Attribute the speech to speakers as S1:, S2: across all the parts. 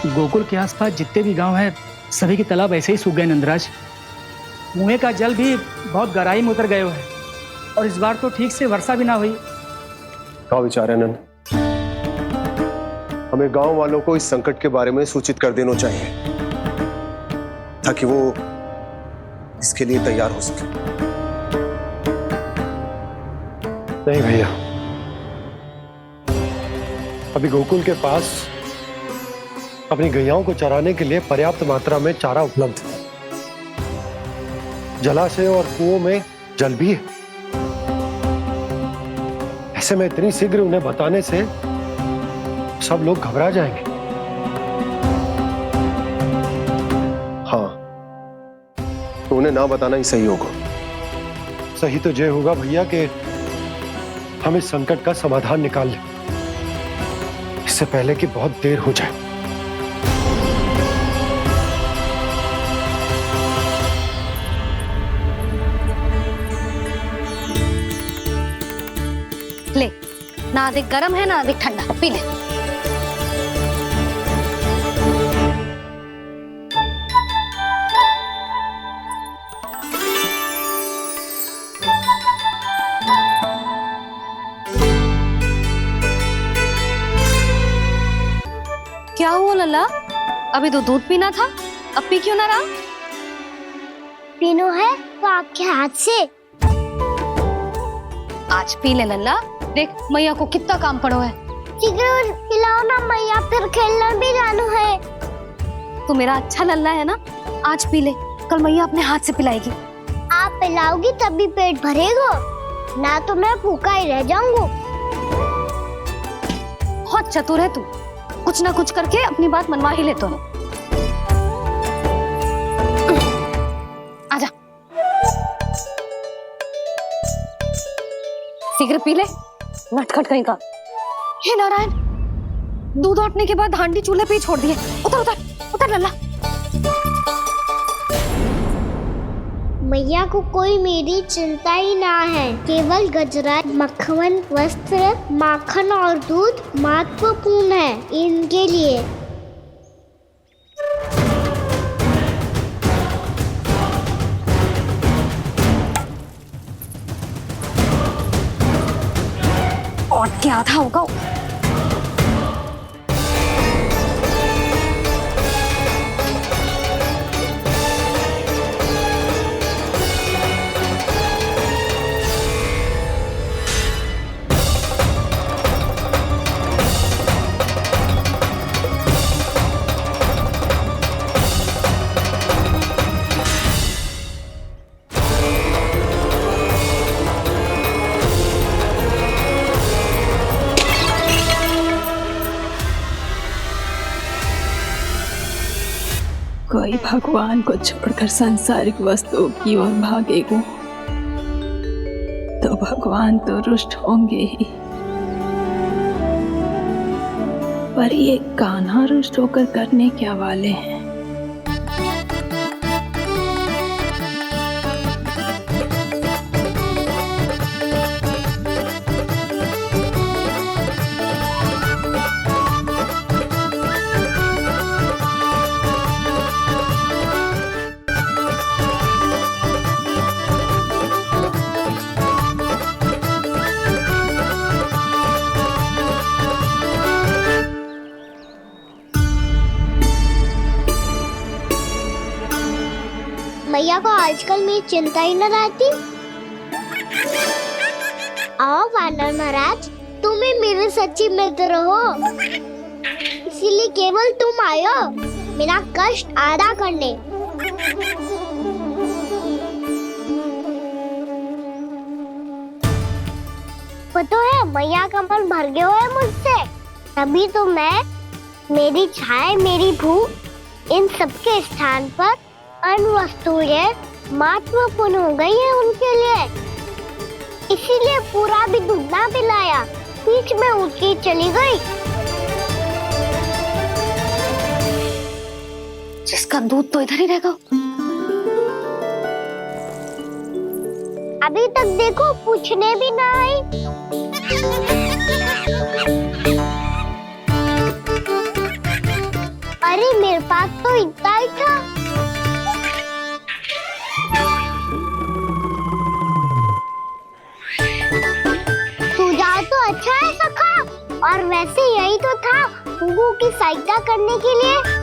S1: गोकुल के आसपास जितने भी गांव हैं सभी के तालाब ऐसे ही सूख गए नंदराज। कुएं का जल भी बहुत गहराई में उतर गए हुए हैं और इस बार तो ठीक से वर्षा भी ना हुई।
S2: क्या विचार है नंद? हमें गांव वालों को इस संकट के बारे में सूचित कर देना चाहिए ताकि वो इसके लिए तैयार हो सके।
S3: नहीं भैया, अभी गोकुल के पास अपनी गैयाओं को चराने के लिए पर्याप्त मात्रा में चारा उपलब्ध है। जलाशय और कुओं में जल भी है। ऐसे में इतनी शीघ्र उन्हें बताने से सब लोग घबरा जाएंगे।
S2: हाँ, तो उन्हें ना बताना ही सही होगा।
S3: सही तो ये होगा भैया कि हम इस संकट का समाधान निकाल लें, इससे पहले कि बहुत देर हो जाए।
S4: ले, ना अधिक गर्म है ना अधिक ठंडा, पी ले। क्या हुआ लल्ला? अभी तो दूध पीना था, अब पी क्यों ना रहा?
S5: पीनो है तो आपके हाथ से।
S4: आज पी ले लल्ला, देख मैया को कितना काम पड़ो है।
S5: शीघ्र पिलाओ ना मैया, फिर खेलना भी जानो है।
S4: तू मेरा अच्छा लल्ला है ना, आज पी ले, कल मैया अपने हाथ से पिलाएगी।
S5: आप पिलाओगी तभी पेट भरेगा, ना तो मैं भूखा ही रह जाऊंगा।
S4: बहुत चतुर है तू, कुछ ना कुछ करके अपनी बात मनवा ही लेता है। आजा, शीघ्र पी ले, नटखट कहीं का। हे नारायण, दूध औटने के बाद हांडी चूल्हे पे ही छोड़ दिए। उतर उतर उतर लल्ला।
S5: मैया को कोई मेरी चिंता ही ना है, केवल गजरा, मक्खन, वस्त्र, माखन और दूध महत्वपूर्ण है इनके लिए।
S4: और क्या था होगा?
S6: कोई भगवान को छोड़कर सांसारिक वस्तुओं की ओर भागेगा तो भगवान तो रुष्ट होंगे ही, पर ये कान्हा रुष्ट होकर करने क्या वाले हैं?
S5: मैया को आजकल मेरी चिंता ही न रहती। आओ वानर महाराज, तुम ही मेरे सच्ची मित्र हो, इसीलिए केवल तुम आयो मेरा कष्ट आधा करने। पता है मैया का मन भर गया है मुझसे, तभी तो मैं, मेरी छाया, मेरी भूख, इन सबके स्थान पर अन्य वस्तुएं महत्वपूर्ण हो गई है उनके लिए। इसीलिए पूरा भी दूध ना पिलाया, बीच में उठ के चली गई।
S4: जिसका दूध तो इधर ही रहेगा।
S5: अभी तक देखो पूछने भी ना आई। अरे और वैसे यही तो था गुगू की सहायता करने के लिए।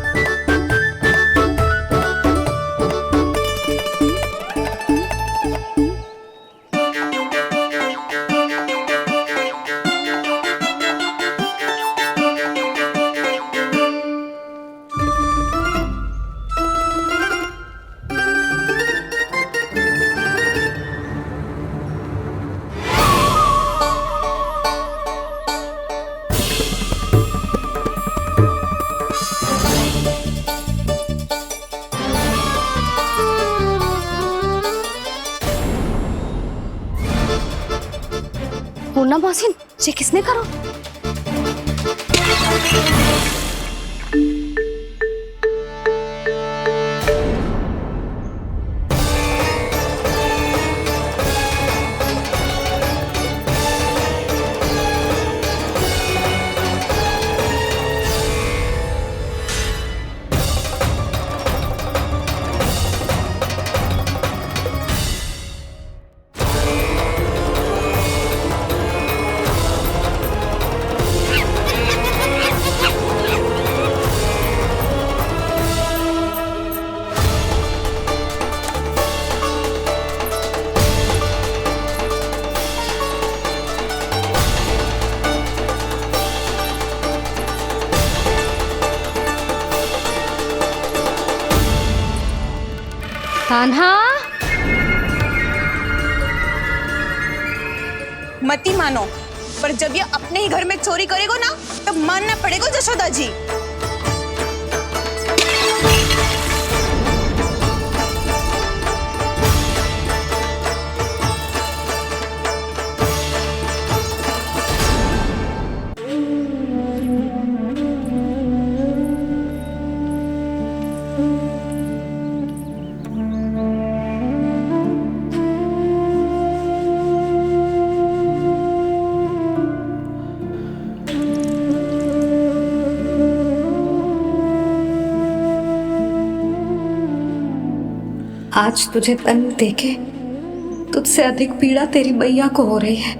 S4: पूर्णा मौसी, ये किसने करो? कान्हा,
S7: मती मानो, पर जब ये अपने ही घर में चोरी करेगो ना तब मानना पड़ेगा जशोदा जी।
S4: आज तुझे तन देके तुझसे अधिक पीड़ा तेरी मैया को हो रही है।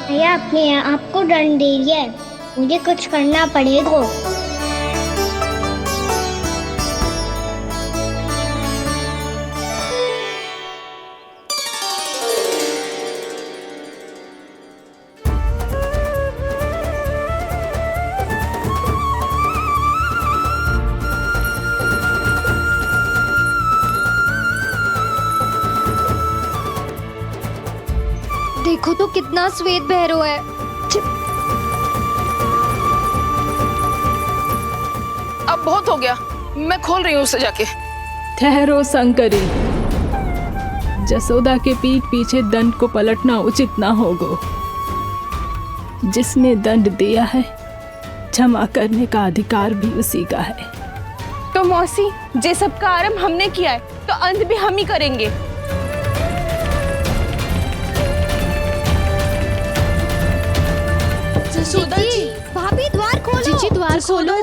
S5: भैया अपने आप को दंड दे रही है, मुझे कुछ करना पड़ेगा।
S4: देखो तो कितना श्वेत भैरव है।
S7: अब बहुत हो गया, मैं खोल रही हूँ उसे जाके।
S6: ठहरो शंकरी, जसोदा के पीठ पीछे दंड को पलटना उचित ना होगा। जिसने दंड दिया है क्षमा करने का अधिकार भी उसी का है।
S7: तो मौसी, जे सब का आरंभ हमने किया है तो अंत भी हम ही करेंगे। जसोदा जी,
S4: भाभी द्वार खोलो।
S6: जीजी द्वार खोलो।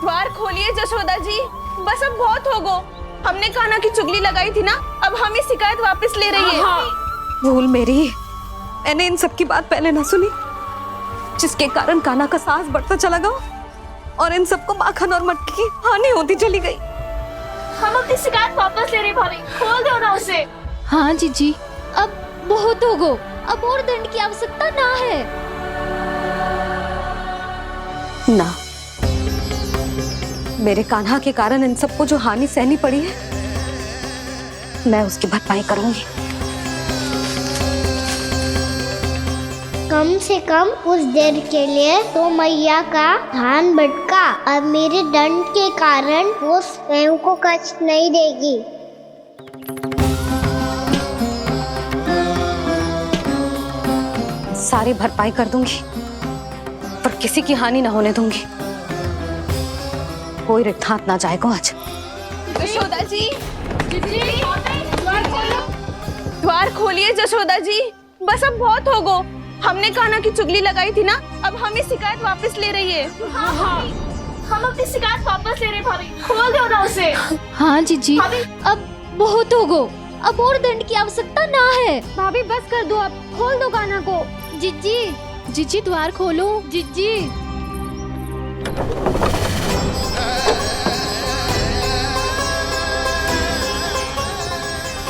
S7: द्वार खोलिए जशोदा जी, बस अब बहुत हो गो। हमने कान्हा की चुगली लगाई थी ना, अब हम ही शिकायत वापस ले रही है।
S4: भूल मेरी, मैंने इन सब की बात पहले ना सुनी, जिसके कारण कान्हा का साहस बढ़ता चला गया और इन सबको माखन और मटकी की हानि होती चली गई।
S7: हम अपनी शिकायत वापस ले रहे भाभी, खोल दो ना उसे।
S4: हाँ जीजी, अब बहुत हो गो, अब और दंड की आवश्यकता ना है। ना, मेरे कान्हा के कारण इन सबको जो हानि सहनी पड़ी है, मैं उसकी भरपाई करूंगी।
S5: कम से कम उस देर के लिए तो मैया का ध्यान भटका और मेरे दंड के कारण वो स्वयं को कष्ट नहीं देगी।
S4: सारी भरपाई कर दूंगी, पर किसी की हानि ना होने दूंगी। कोई रिक्त हाथ ना जाएगा आज।
S7: जशोदा जी, द्वार खोलिए जशोदा जी, बस अब बहुत हो गो। हमने कान्हा की चुगली लगाई थी ना, अब हमें शिकायत वापस ले रही है। हाँ, हम अपनी शिकायत वापस ले रहे हैं भाभी, खोल दो ना उसे।
S8: हाँ जीजी, अब बहुत हो गो, अब और दंड की आवश्यकता ना है। भाभी बस कर दो, अब खोल दो कान्हा को। जीजी, जीजी द्वार खोलो जीजी।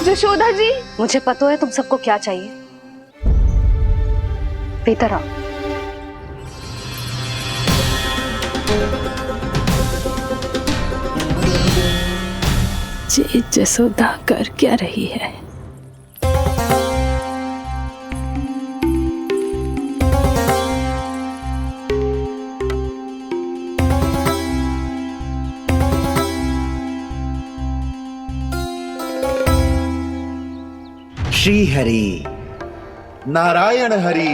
S7: जशोदा जी,
S4: मुझे पता है तुम सबको क्या चाहिए। भीतर आओ।
S6: जी जसोदा कर क्या रही है?
S9: श्री हरि नारायण हरि।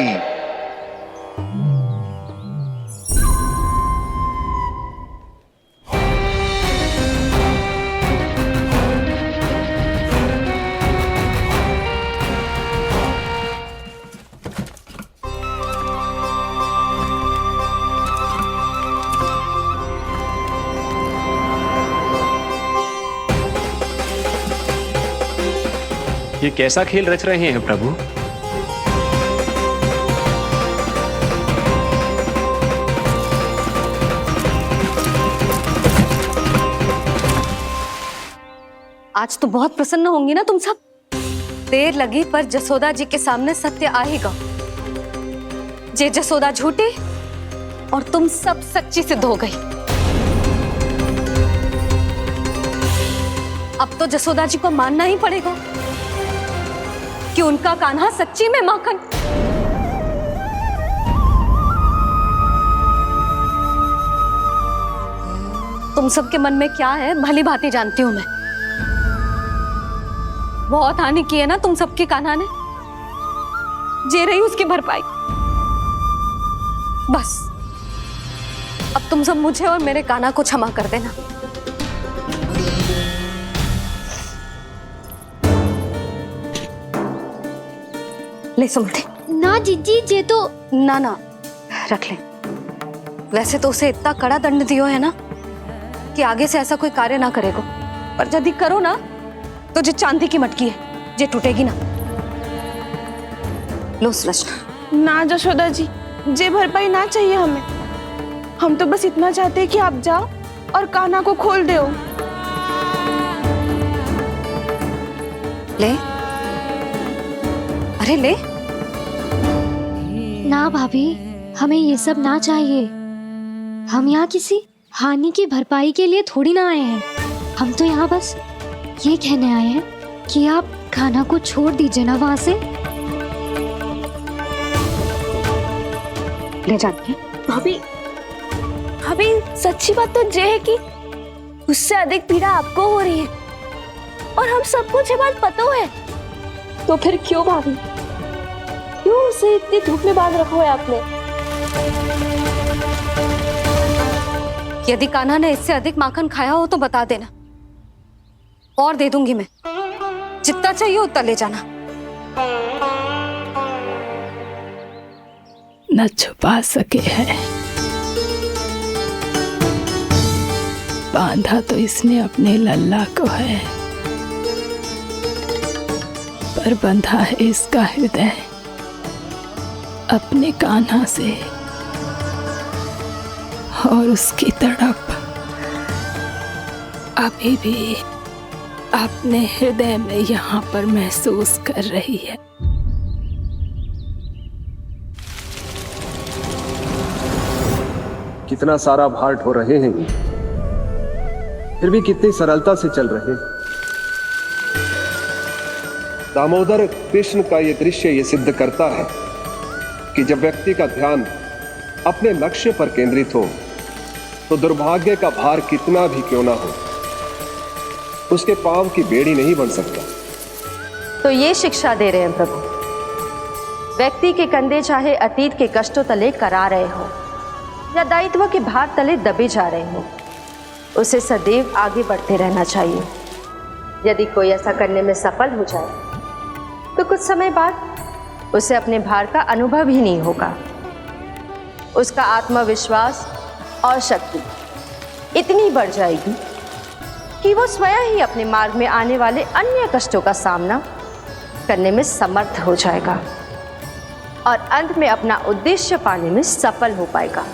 S10: ये कैसा खेल रच रहे हैं प्रभु?
S4: आज तो बहुत प्रसन्न होंगी ना तुम सब। देर लगी पर जसोदा जी के सामने सत्य आएगा। जे जसोदा झूठी और तुम सब सच्ची सिद्ध हो गई। अब तो जसोदा जी को मानना ही पड़ेगा कि उनका कान्हा सच्ची में माखन। तुम सबके मन में क्या है भली भांति जानती हूं मैं। बहुत हानि की है ना तुम सबके कान्हा ने, जे रही उसकी भरपाई। बस अब तुम सब मुझे और मेरे कान्हा को क्षमा कर देना। ले सुमति।
S8: ना जीजी, जे तो
S4: ना ना रख ले। वैसे तो उसे इतना कड़ा दंड दियो है ना कि आगे से ऐसा कोई कार्य ना करेगा, पर यदि करो ना तो जो चांदी की मटकी है जे टूटेगी ना। लो सुलक्षणा।
S7: ना जशोदा जी, जे भरपाई ना चाहिए हमें। हम तो बस इतना चाहते हैं कि आप जाओ और कान्हा को खोल दो।
S4: ले, अरे ले।
S8: ना भाभी, हमें ये सब ना चाहिए। हम यहाँ किसी हानि की भरपाई के लिए थोड़ी ना आए हैं। हम तो यहाँ बस ये कहने आए हैं कि आप कान्हा को छोड़ दीजिए ना वहां से।
S4: ले जाती
S7: भाभी, भाभी सच्ची बात तो ये है कि उससे अधिक पीड़ा आपको हो रही है और हम सबको ये बात पता है। तो फिर क्यों भाभी, क्यों उसे इतनी धूप में बांध रखा है आपने?
S4: यदि कान्हा ने इससे अधिक माखन खाया हो तो बता देना, और दे दूंगी मैं। जितना चाहिए उतना ले जाना।
S6: न छुपा सके है, बांधा तो इसने अपने लल्ला को है, पर बंधा है इसका हृदय अपने कान्हा से। और उसकी तड़प अभी भी अपने हृदय में यहाँ पर महसूस कर रही है।
S2: कितना सारा भार ढो रहे हैं, फिर भी कितनी सरलता से चल रहे हैं। दामोदर कृष्ण का यह दृश्य ये सिद्ध करता है कि जब व्यक्ति का ध्यान अपने लक्ष्य पर केंद्रित हो तो दुर्भाग्य का भार कितना भी क्यों ना हो, उसके पांव की बेड़ी नहीं बन सकता।
S4: तो ये शिक्षा दे रहे हैं प्रभु।
S11: व्यक्ति के कंधे चाहे अतीत के कष्टों तले करा रहे हो या दायित्व के भार तले दबे जा रहे हो, उसे सदैव आगे बढ़ते रहना चाहिए। यदि कोई ऐसा करने में सफल हो जाए तो कुछ समय बाद उसे अपने भार का अनुभव ही नहीं होगा। उसका आत्मविश्वास और शक्ति इतनी बढ़ जाएगी कि वो स्वयं ही अपने मार्ग में आने वाले अन्य कष्टों का सामना करने में समर्थ हो जाएगा और अंत में अपना उद्देश्य पाने में सफल हो पाएगा।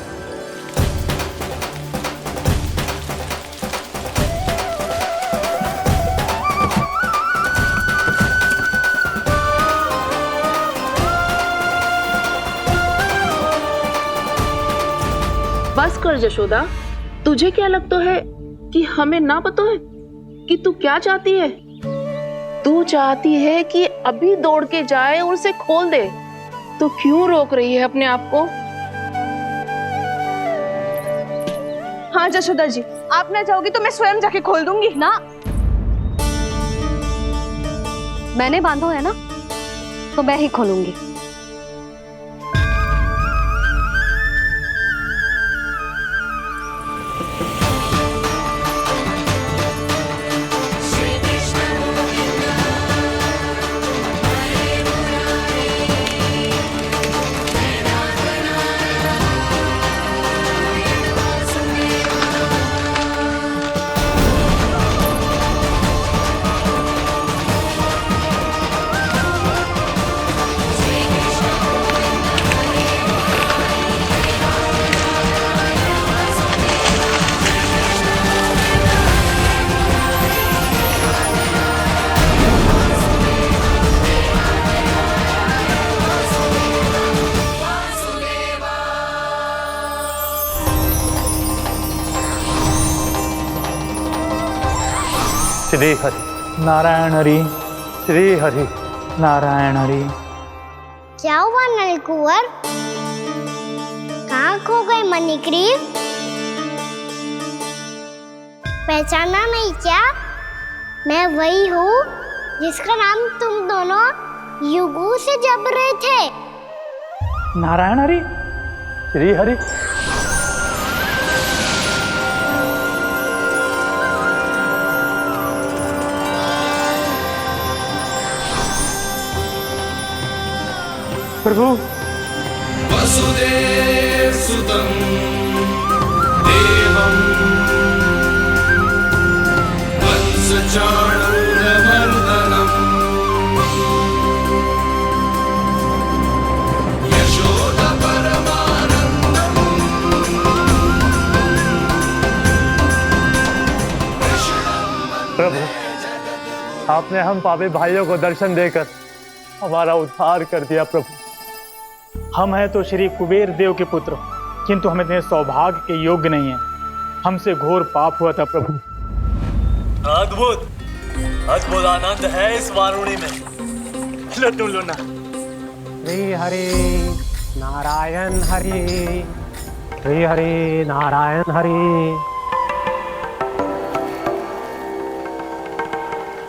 S12: बस कर जशोदा, तुझे क्या लगता है कि हमें ना पता है कि तू क्या चाहती है? तू चाहती है कि अभी दौड़ के जाए और उसे खोल दे, तो क्यों रोक रही है अपने आप को?
S7: हाँ जशोदा जी, आप ना चाहोगी तो मैं स्वयं जाके खोल दूंगी।
S4: ना, मैंने बांधो है ना, तो मैं ही खोलूंगी।
S13: श्री हरि नारायण हरि, श्री हरि नारायण हरि।
S5: क्या हुआ नलकुंवर? कहाँ खो गए मणिग्रीव? पहचाना नहीं क्या? मैं वही हूँ जिसका नाम तुम दोनों युगों से जप रहे थे।
S13: नारायण हरि, श्री हरि। प्रभु
S14: वसुदेव सुतं देवं वंशचाणूरमर्दनम् यशोदा परमानन्दम्
S13: प्रभु, आपने हम पापी भाइयों को दर्शन देकर हमारा उद्धार कर दिया। प्रभु,
S1: हम हैं तो श्री कुबेर देव के पुत्र, किंतु हम इतने सौभाग्य के योग्य नहीं हैं। हमसे घोर पाप हुआ था प्रभु।
S15: अद्भुत अद्भुत आनंद है इस वारुणी में। लड्डू लो ना।
S3: श्री हरि नारायण हरि, श्री हरि नारायण हरि।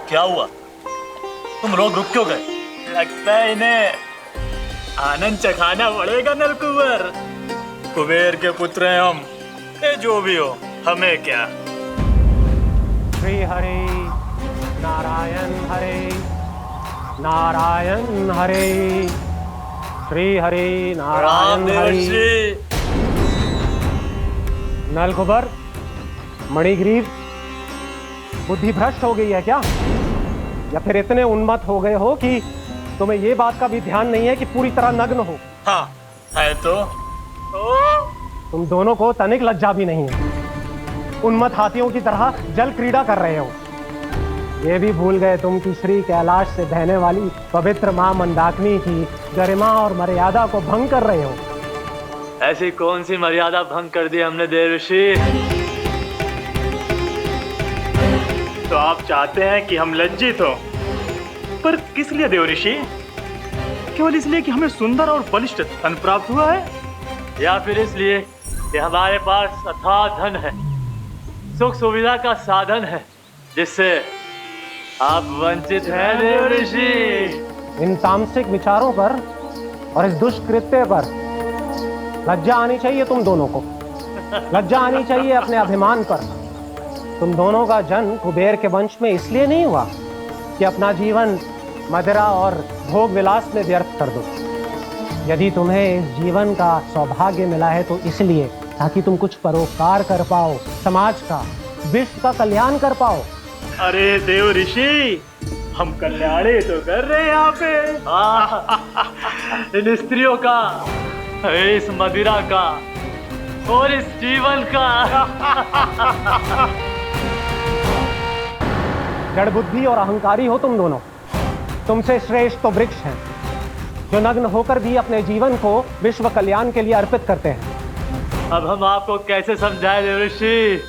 S15: क्या हुआ? तुम लोग रुक क्यों गए? लगता है इन्हें आनंद चखाना पड़ेगा नलकुंवर। कुबेर के पुत्र हैं हम, ये जो भी हो हमें क्या।
S3: श्री हरि नारायण हरि, नारायण हरि, श्री हरि नारायण हरि। नलकुबर, मणिग्रीव, बुद्धि भ्रष्ट हो गई है क्या? या फिर इतने उन्मत्त हो गए हो कि तुम्हें ये बात का भी ध्यान नहीं है कि पूरी तरह नग्न हो?
S15: हाँ है तो।
S3: तुम दोनों को तनिक लज्जा भी नहीं है। उन्मत्त हाथियों की तरह जल क्रीड़ा कर रहे हो। ये भी भूल गए तुम कि श्री कैलाश से बहने वाली पवित्र मां मंदाकिनी की गरिमा और मर्यादा को भंग कर रहे हो।
S15: ऐसी कौन सी मर्यादा भंग कर दी हमने देवर्षि?
S13: तो आप चाहते हैं कि हम लज्जित हो, पर किस लिए देवऋषि? केवल इसलिए कि हमें सुंदर और बलिष्ठ धन प्राप्त हुआ है,
S15: या फिर इसलिए कि हमारे पास अथाह धन है, सुख सुविधा का साधन है, जिससे आप वंचित हैं देवऋषि?
S3: इन तामसिक विचारों पर और इस दुष्कृत्य पर लज्जा आनी चाहिए तुम दोनों को। लज्जा आनी चाहिए अपने अभिमान पर। तुम दोनों का जन्म कुबेर के वंश में इसलिए नहीं हुआ कि अपना जीवन मदिरा और भोग विलास में व्यर्थ कर दो। यदि तुम्हें इस जीवन का सौभाग्य मिला है तो इसलिए ताकि तुम कुछ परोपकार कर पाओ, समाज का, विश्व का कल्याण कर पाओ।
S13: अरे देव ऋषि, हम कल्याणी तो कर रहे हैं यहाँ पे। इन स्त्रियों का, इस मदिरा का और इस जीवन का।
S3: जड़ बुद्धि और अहंकारी हो तुम दोनों। तुमसे श्रेष्ठ तो वृक्ष हैं जो नग्न होकर भी अपने जीवन को विश्व कल्याण के लिए अर्पित करते हैं।
S13: अब हम आपको कैसे समझाएं देव ऋषि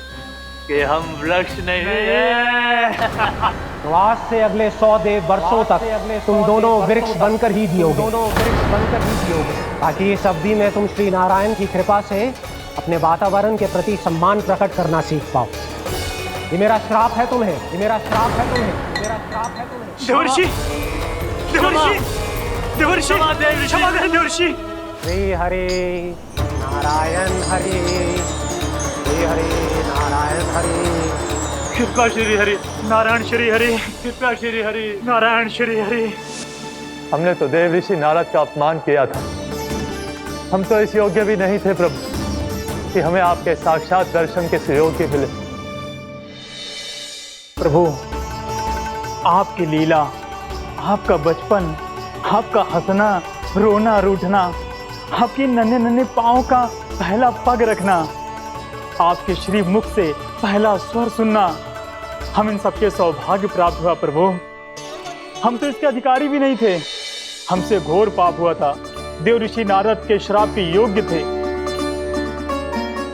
S13: कि हम वृक्ष नहीं हैं।
S3: तो आज से अगले 100 देव वर्षों तक तुम दोनों वृक्ष बनकर ही जियोगे, ताकि इस अवधि में तुम श्री नारायण की कृपा से अपने वातावरण के प्रति सम्मान प्रकट करना सीख पाओ। ये मेरा श्राप है तुम्हें, ये मेरा श्राप है तुम्हें, मेरा श्राप है तुम्हें।
S13: देवर्षि, देवर्षि, देवर्षि, क्षमा करें देवर्षि।
S3: श्री हरि नारायण हरि, श्री हरि नारायण हरि।
S13: कृपा श्री हरि नारायण श्री हरि, कृपा श्री हरि नारायण श्री हरि।
S15: हमने तो देव ऋषि नारद का अपमान किया था। हम तो इस योग्य भी नहीं थे प्रभु कि हमें आपके साक्षात दर्शन के सुयोग्य मिले।
S13: प्रभु, आपकी लीला, आपका बचपन, आपका हंसना, रोना, रूठना, आपकी नन्हे नन्हे पाँव का पहला पग रखना, आपके श्री मुख से पहला स्वर सुनना, हम इन सबके सौभाग्य प्राप्त हुआ प्रभु। हम तो इसके अधिकारी भी नहीं थे। हमसे घोर पाप हुआ था, देव ऋषि नारद के श्राप के योग्य थे।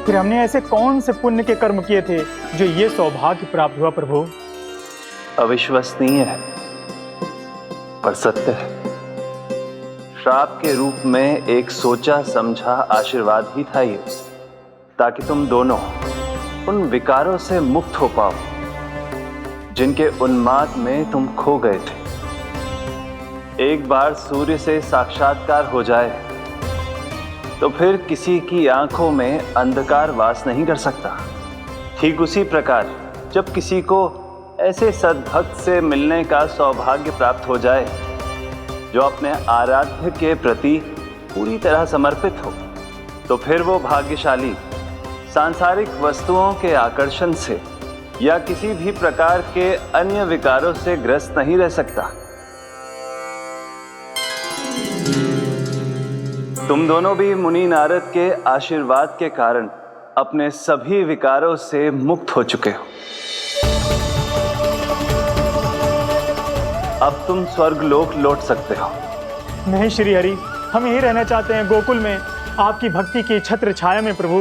S13: फिर हमने ऐसे कौन से पुण्य के कर्म किए थे जो ये सौभाग्य प्राप्त हुआ प्रभु?
S16: अविश्वसनीय है पर सत्य है। श्राप के रूप में एक सोचा समझा आशीर्वाद ही था ये, ताकि तुम दोनों उन विकारों से मुक्त हो पाओ जिनके उन्माद में तुम खो गए थे। एक बार सूर्य से साक्षात्कार हो जाए तो फिर किसी की आंखों में अंधकार वास नहीं कर सकता। ठीक उसी प्रकार जब किसी को ऐसे सद्भक्त से मिलने का सौभाग्य प्राप्त हो जाए जो अपने आराध्य के प्रति पूरी तरह समर्पित हो, तो फिर वो भाग्यशाली सांसारिक वस्तुओं के आकर्षण से या किसी भी प्रकार के अन्य विकारों से ग्रस्त नहीं रह सकता। तुम दोनों भी मुनि नारद के आशीर्वाद के कारण अपने सभी विकारों से मुक्त हो चुके हो। अब तुम स्वर्गलोक लौट सकते हो।
S13: नहीं श्री हरि, हम यही रहना चाहते हैं गोकुल में, आपकी भक्ति की छत्र छाया में प्रभु।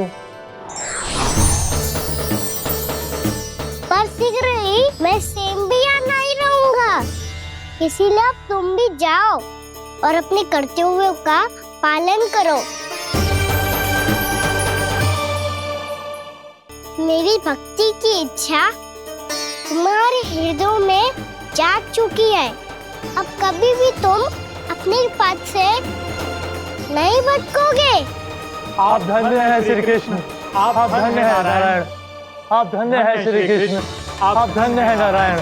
S5: पर शीघ्र ही मैं सेम्बिया नहीं रहूंगा, इसीलिए अब तुम भी जाओ और अपने कर्तव्यों का पालन करो। मेरी भक्ति की इच्छा तुम्हारे हृदयों में जाग चुकी है। अब कभी भी तुम अपने पद से नहीं भटकोगे।
S15: आप धन्य हैं श्री कृष्ण, आप धन्य हैं नारायण, आप धन्य हैं श्री कृष्ण, आप धन्य हैं नारायण।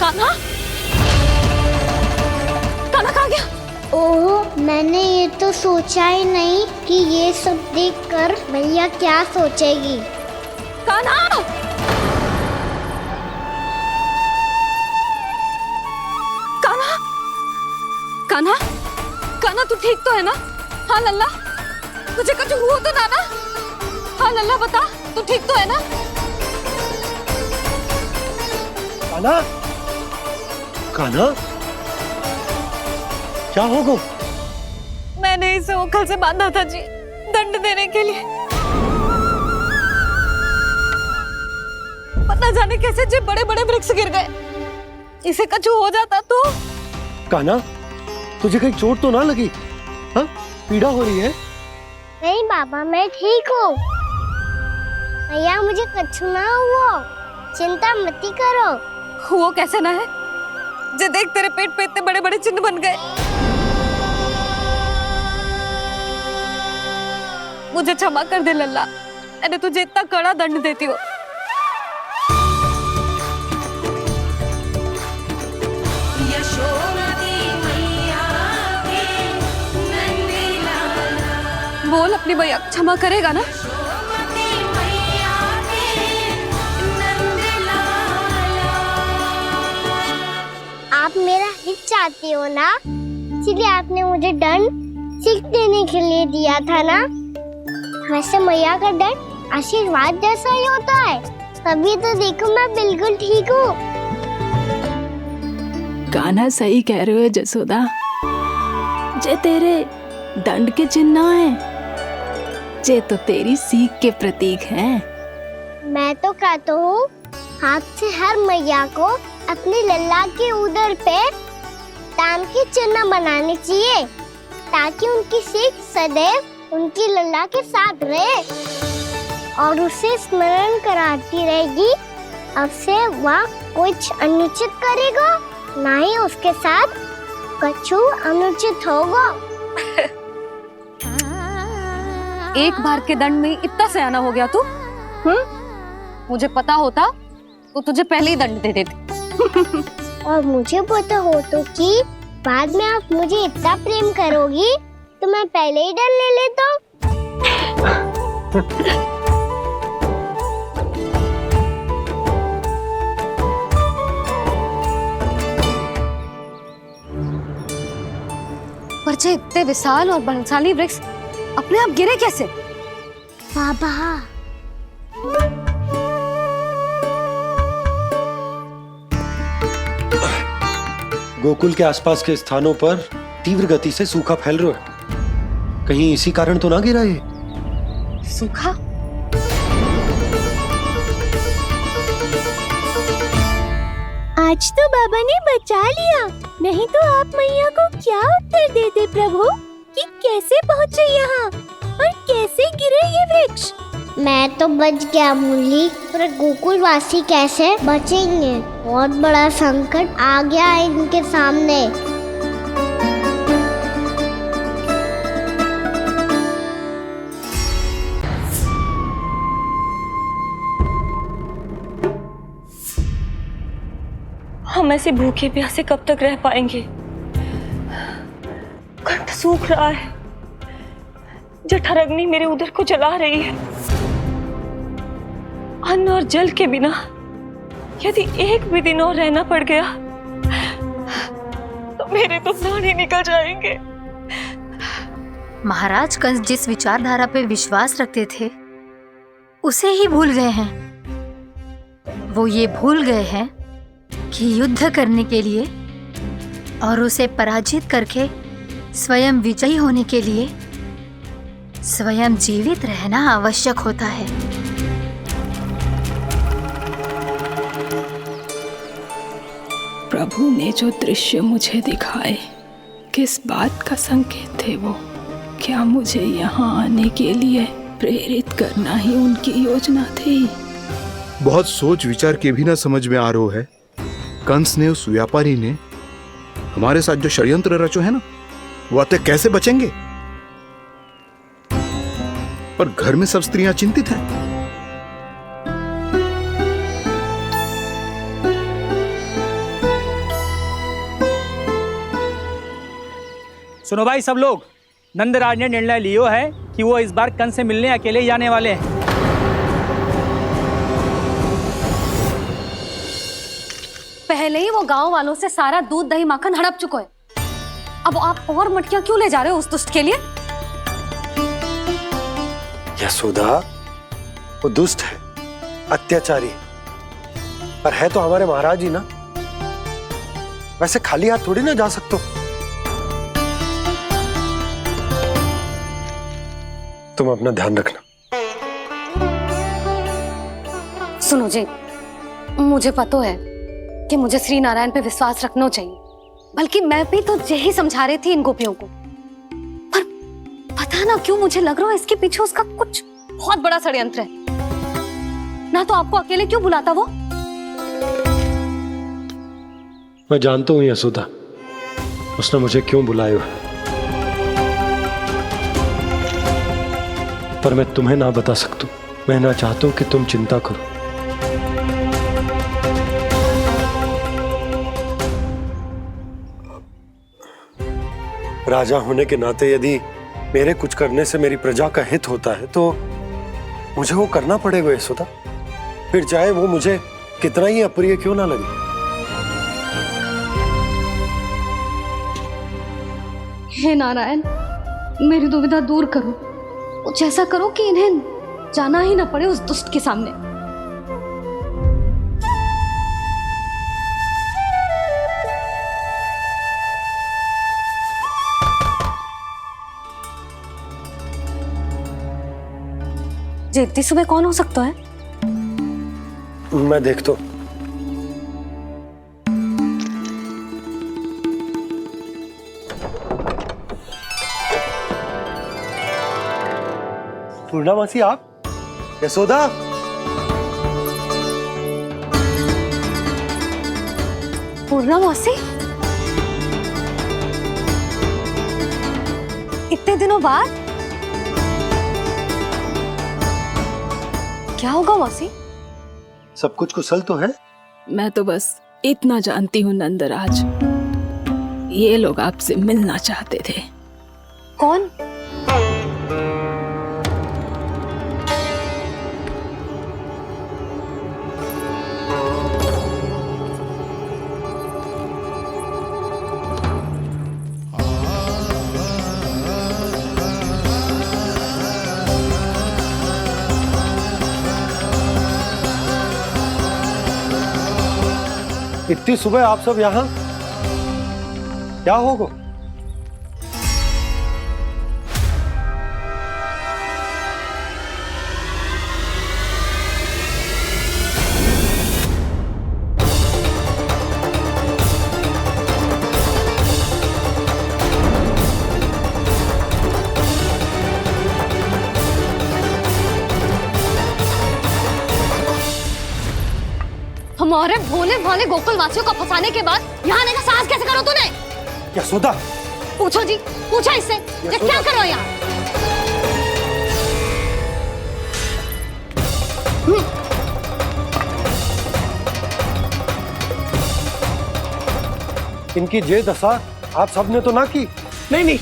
S7: कान्हा, कान्हा कहाँ गया?
S5: ओह, मैंने ये तो सोचा ही नहीं कि ये सब देखकर मैया क्या सोचेगी।
S7: कान्हा! कान्हा! कान्हा! कान्हा तू ठीक तो है ना? हाँ लल्ला, तुझे कुछ हुआ तो ना? हाँ लल्ला बता, तू ठीक तो है ना?
S3: कान्हा, कान्हा, क्या होगा?
S7: मैंने इसे ओखल से बांधा था जी, दंड देने के लिए। पता जाने कैसे जो बड़े बड़े वृक्ष गिर गए,
S4: इसे कछु हो जाता तो?
S3: कान्हा, तुझे कहीं चोट तो ना लगी? हाँ, पीड़ा हो रही है?
S5: नहीं बाबा, मैं ठीक हूँ। भैया मुझे कछु ना हुआ, चिंता मत करो।
S4: वो कैसे ना है? जे देख तेरे पेट पे इतने बड़े बड़े चिन्ह बन गए। मुझे क्षमा कर दे लल्ला, मैंने तुझे इतना कड़ा दंड देती हो। बोल अपनी भैया क्षमा करेगा ना?
S5: आप मेरा हित चाहती हो ना, इसलिए आपने मुझे दंड सीख देने के लिए दिया था ना। वैसे मैया का दंड आशीर्वाद जैसा ही होता है, तभी तो देखो मैं बिल्कुल ठीक हूँ।
S6: कान्हा सही कह रहे हो जसोदा, जे तेरे दंड के चिन्ह है, जे तो तेरी सीख के प्रतीक हैं।
S5: मैं तो कहता हूँ हाथ से हर मैया को अपनी लल्ला के उदर पे ताम के चिन्ह बनाने चाहिए, ताकि उनकी सीख सदैव उनकी लल्ला के साथ रहे और उसे स्मरण कराती रहेगी। अब से वह कुछ अनुचित करेगा, ना ही उसके साथ कछु अनुचित होगा।
S4: एक बार के दंड में इतना सयाना हो गया तू? मुझे पता होता तो तुझे पहले ही दंड दे देती।
S5: और मुझे पता हो तो कि बाद में आप मुझे इतना प्रेम करोगी तो मैं पहले ही दंड ले लेता हूँ।
S4: पर जे इतने विशाल और बलशाली वृक्ष अपने आप गिरे कैसे?
S5: बाबा,
S17: गोकुल के आसपास के स्थानों पर तीव्र गति से सूखा फैल रहा है। कहीं इसी कारण तो ना गिरा ये?
S4: सूखा?
S7: आज तो बाबा ने बचा लिया, नहीं तो आप मैया को क्या उत्तर देते प्रभु कि कैसे पहुँचे यहाँ और कैसे गिरे ये वृक्ष?
S5: मैं तो बच गया मुरली, पर गोकुलवासी कैसे बचेंगे? बहुत बड़ा संकट आ गया है इनके सामने।
S7: हम ऐसे भूखे प्यासे कब तक रह पाएंगे? कंठ सूख रहा है, जठराग्नि मेरे उदर को जला रही है। अन्न और जल के बिना यदि एक भी दिन और रहना पड़ गया तो मेरे तो प्राण ही निकल जाएंगे।
S8: महाराज कंस जिस विचारधारा पे विश्वास रखते थे उसे ही भूल गए हैं। वो ये भूल गए हैं कि युद्ध करने के लिए और उसे पराजित करके स्वयं विजयी होने के लिए स्वयं जीवित रहना आवश्यक होता है।
S6: प्रभु ने जो दृश्य मुझे दिखाए, किस बात का संकेत थे वो? क्या मुझे यहाँ आने के लिए प्रेरित करना ही उनकी योजना थी?
S18: बहुत सोच विचार के भी ना समझ में आ रहा है। कंस ने, उस व्यापारी ने हमारे साथ जो षड्यंत्र रचो है ना, वो आते कैसे बचेंगे? पर घर में सब स्त्रियां चिंतित हैं।
S1: सुनो भाई सब लोग, नंदराज ने निर्णय लियो है कि वो इस बार कंस से मिलने अकेले जाने वाले हैं।
S4: पहले ही वो गांव वालों से सारा दूध दही माखन हड़प चुका है, अब आप और मटकियां क्यों ले जा रहे हो उस दुष्ट के लिए?
S3: यशोदा, वो दुष्ट है, अत्याचारी, पर है तो हमारे महाराज ही ना। वैसे खाली हाथ थोड़ी ना जा सकते हो। तुम अपना ध्यान रखना।
S4: सुनो जी, मुझे पता है कि मुझे श्री नारायण पे विश्वास रखना चाहिए, बल्कि मैं भी तो यही समझा रही थी इन गोपियों को। पर पता ना क्यों मुझे लग रहा है इसके पीछे उसका कुछ बहुत बड़ा षड्यंत्र है। ना तो आपको अकेले क्यों बुलाता वो?
S17: मैं जानता हूं यशोदा, उसने मुझे क्यों बुलाया है, पर मैं तुम्हें ना बता सकता। मैं ना चाहता हूं कि तुम चिंता करो। राजा होने के नाते यदि मेरे कुछ करने से मेरी प्रजा का हित होता है तो मुझे वो करना पड़ेगा यशोदा, फिर चाहे वो मुझे कितना ही अप्रिय क्यों ना लगे।
S4: हे नारायण, मेरी दुविधा दूर करो। कुछ ऐसा करो कि इन्हें जाना ही ना पड़े उस दुष्ट के सामने। जी इतनी सुबह कौन हो सकता है?
S17: मैं देखता हूं। पूर्णामासी आप? यशोदा?
S4: पूर्णामासी? इतने दिनों बाद? क्या होगा मौसी?
S17: सब कुछ कुशल तो है?
S6: मैं तो बस इतना जानती हूँ नंदराज, ये लोग आपसे मिलना चाहते थे।
S4: कौन?
S17: इतनी सुबह आप सब यहाँ? क्या होगा?
S4: हमारे भोले भाले गोकुल वासियों को फंसाने के बाद यहाँ आने का साहस कैसे करो तूने?
S17: यशोदा!
S4: पूछो जी, पूछो इससे, ये क्या करो यहाँ?
S17: इनकी जे दशा आप सबने तो ना की?
S12: नहीं नहीं,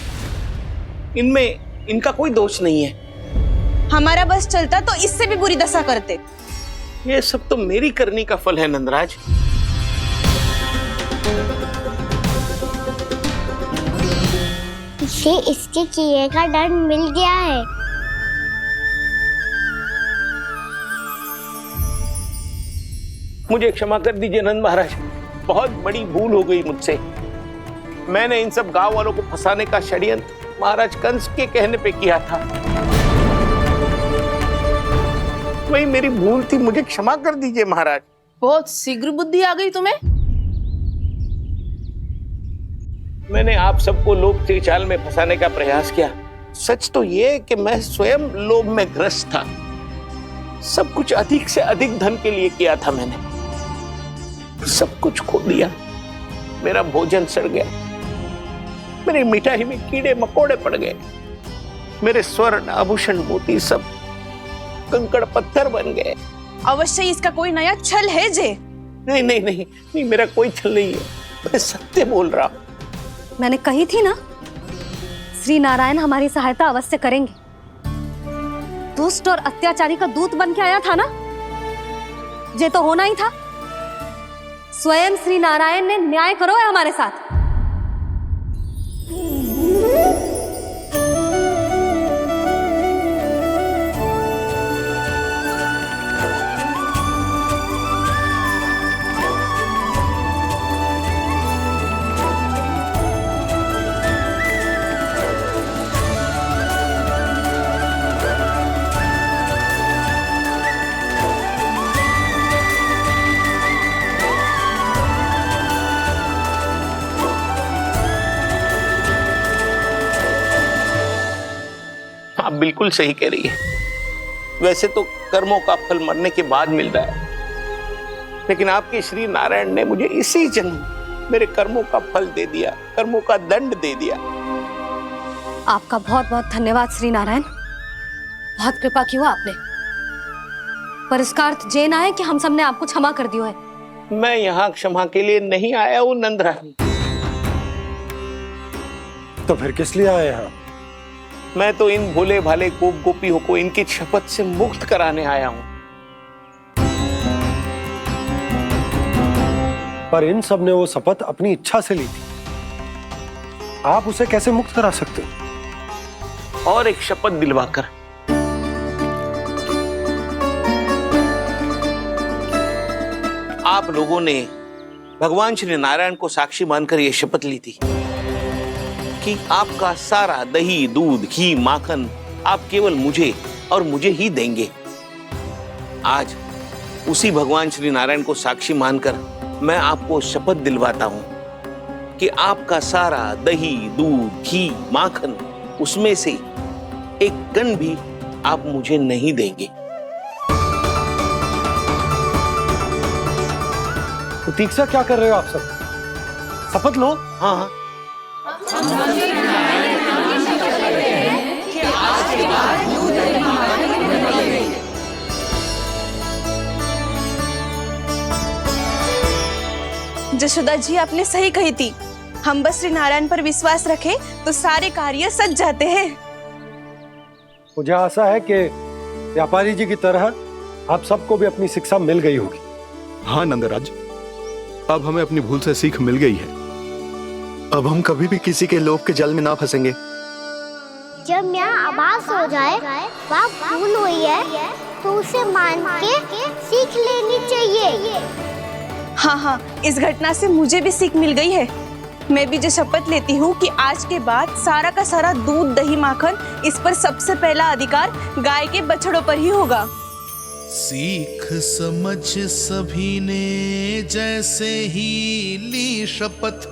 S12: इनमें इनका कोई दोष नहीं है।
S7: हमारा बस चलता तो इससे भी बुरी दशा करते।
S12: ये सब तो मेरी करनी का फल है नंदराज।
S5: इसे इसके किए का दंड मिल गया है।
S12: मुझे क्षमा कर दीजिए नंद महाराज, बहुत बड़ी भूल हो गई मुझसे। मैंने इन सब गांव वालों को फंसाने का षड्यंत्र महाराज कंस के कहने पे किया था। वही मेरी भूल थी, मुझे क्षमा कर दीजिए महाराज।
S7: बहुत शीघ्र बुद्धि आ गई तुम्हें।
S12: मैंने आप सबको लोभ के चाल में फंसाने का प्रयास किया। सच तो ये कि मैं स्वयं लोभ में ग्रस्त था। सब कुछ अधिक से अधिक धन के लिए किया था मैंने। सब कुछ खो दिया। मेरा भोजन सड़ गया, मेरी मिठाई में कीड़े मकोड़े पड़ गए, मेरे स्वर्ण आभूषण मोती सब कंकड़ पत्थर बन गए।
S7: अवश्य इसका कोई नया छल है जे।
S12: नहीं नहीं नहीं नहीं, मेरा कोई छल नहीं है, मैं सत्य बोल रहा हूं।
S4: मैंने कही थी ना, श्री नारायण हमारी सहायता अवश्य करेंगे। दुष्ट और अत्याचारी का दूत बन के आया था ना, ये तो होना ही था। स्वयं श्री नारायण ने न्याय करो है हमारे साथ।
S19: बिल्कुल सही कह रही है। वैसे तो कर्मों का फल मरने के बाद मिल रहा है, लेकिन आपके श्री नारायण ने मुझे इसी जन्म मेरे कर्मों का फल दे दिया, कर्मों का दंड दे दिया।
S4: आपका बहुत बहुत धन्यवाद श्री नारायण, बहुत कृपा की हो आपने। पर इसका अर्थ ये ना है कि हम सबने आपको क्षमा कर दियो है।
S19: मैं यहाँ क्षमा के लिए नहीं आया हूँ नंदरानी।
S17: तो फिर किस लिए आए हैं?
S19: मैं तो इन भोले भाले गोप गोपियों को इनकी शपथ से मुक्त कराने आया हूँ।
S17: पर इन सब ने वो शपथ अपनी इच्छा से ली थी, आप उसे कैसे मुक्त करा सकते हो?
S19: और एक शपथ दिलवाकर। आप लोगों ने भगवान श्री नारायण को साक्षी मानकर यह शपथ ली थी कि आपका सारा दही, दूध, घी, माखन आप केवल मुझे और मुझे ही देंगे। आज उसी भगवान श्री नारायण को साक्षी मानकर मैं आपको शपथ दिलवाता हूं कि आपका सारा दही, दूध, घी, माखन उसमें से एक कण भी आप मुझे नहीं देंगे।
S17: प्रतीक्षा क्या कर रहे हो आप सब? शपथ लो।
S19: हाँ
S7: जशोदा जी, आपने सही कही थी। हम बस श्री नारायण पर विश्वास रखें तो सारे कार्य सज जाते हैं।
S17: मुझे आशा है कि व्यापारी जी की तरह आप सबको भी अपनी शिक्षा मिल गई होगी।
S18: हाँ नंदराज, अब हमें अपनी भूल से सीख मिल गई है।
S20: अब हम कभी भी किसी के लोभ के जल में ना फंसेंगे।
S5: जब यहाँ आभास हो जाए वह भूल हुई है तो उसे मान के सीख लेनी चाहिए।
S7: हाँ हाँ, इस घटना से मुझे भी सीख मिल गई है। मैं भी जो शपथ लेती हूँ कि आज के बाद सारा का सारा दूध, दही, माखन इस पर सबसे पहला अधिकार गाय के बछड़ों पर ही होगा।
S14: सीख समझ सभी ने जैसे ही ली शपथ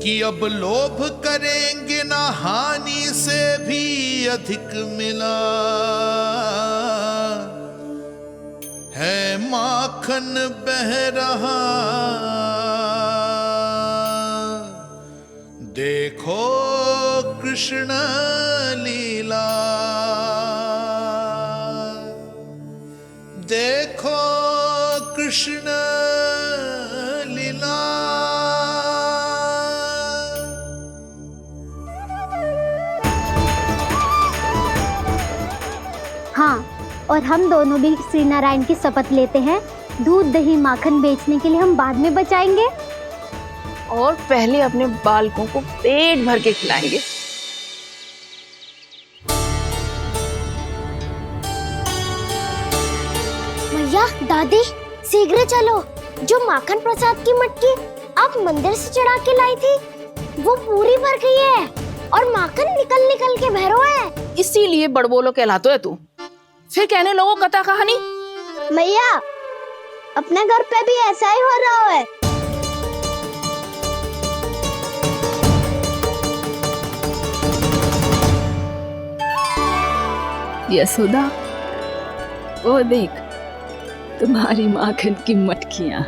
S14: कि अब लोभ करेंगे ना हानि से भी अधिक मिला है, माखन बह रहा देखो कृष्ण लीला, देखो कृष्ण लीला।
S5: हाँ, और हम दोनों भी श्री नारायण की शपथ लेते हैं, दूध, दही, माखन बेचने के लिए हम बाद में बचाएंगे
S12: और पहले अपने बालकों को पेट भर के खिलाएंगे।
S5: भैया, दादी, शीघ्र चलो। जो माखन प्रसाद की मटकी आप मंदिर से चढ़ा के लाई थी वो पूरी भर गई है और माखन निकल निकल के भरो है।
S12: इसीलिए बड़बोलो कहलाते है तू। फिर कहने लोगों कथा कहानी।
S5: भैया, अपने घर पे भी ऐसा ही हो रहा है।
S6: यशोदा, वो देख तुम्हारी माखन की मटकियां।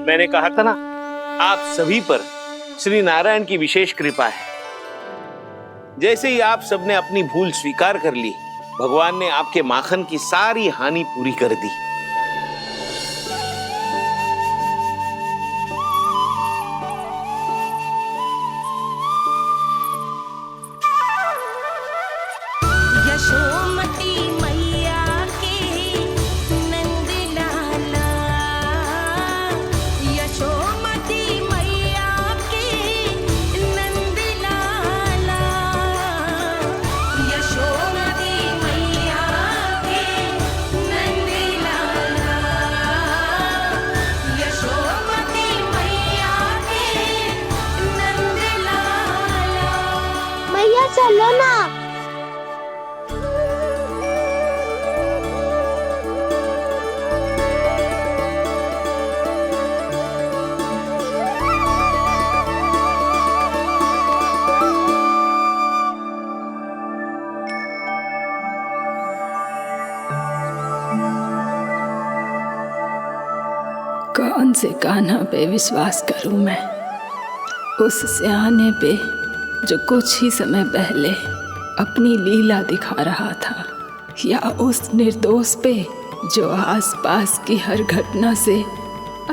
S19: मैंने कहा था ना, आप सभी पर श्री नारायण की विशेष कृपा है। जैसे ही आप सबने अपनी भूल स्वीकार कर ली, भगवान ने आपके माखन की सारी हानि पूरी कर दी।
S14: यशोमती मैया के नंद लाला, यशोमती मैया के नंद लाला, यशोमती मैया के नंद लाला, यशोमती मैया के नंद लाला।
S5: मैया चलो ना।
S6: कौन से कान्हा पे विश्वास करूं मैं? उस सियाने पे जो कुछ ही समय पहले अपनी लीला दिखा रहा था, या उस निर्दोष पे जो आसपास की हर घटना से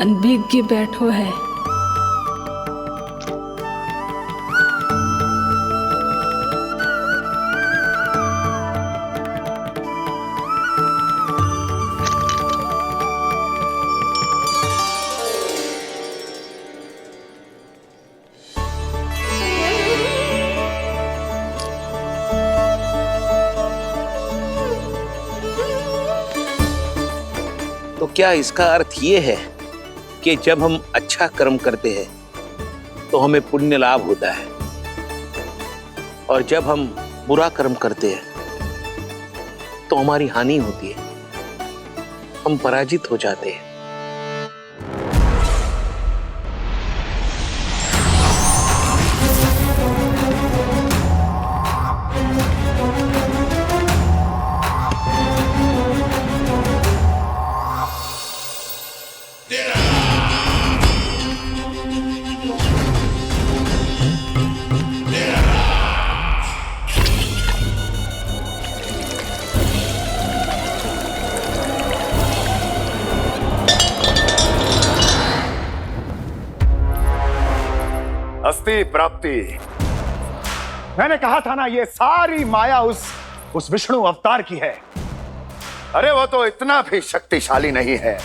S6: अनभिज्ञ बैठो है?
S19: तो क्या इसका अर्थ ये है कि जब हम अच्छा कर्म करते हैं तो हमें पुण्य लाभ होता है, और जब हम बुरा कर्म करते हैं तो हमारी हानि होती है, हम पराजित हो जाते हैं?
S20: अस्ति प्राप्ति। मैंने कहा था ना, ये सारी माया उस विष्णु अवतार की है। अरे वो तो इतना भी शक्तिशाली नहीं है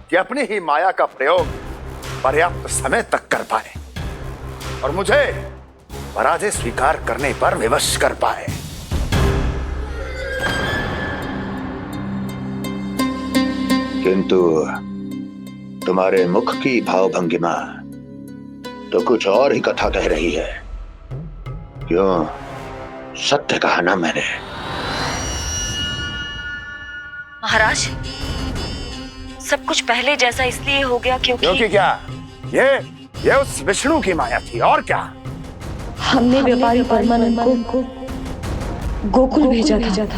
S20: कि अपनी ही माया का प्रयोग पर्याप्त समय तक कर पाए और मुझे पराजय स्वीकार करने पर विवश कर पाए।
S9: किंतु तुम्हारे मुख की भावभंगिमा तो कुछ और ही कथा कह रही है। क्यों? सत्य कहा ना मैंने।
S7: महाराज, सब कुछ पहले जैसा इसलिए हो गया क्योंकि
S20: क्या? ये उस विष्णु की माया थी, और क्या?
S7: हमने व्यापारी परमानंद को गोकुल भेजा था।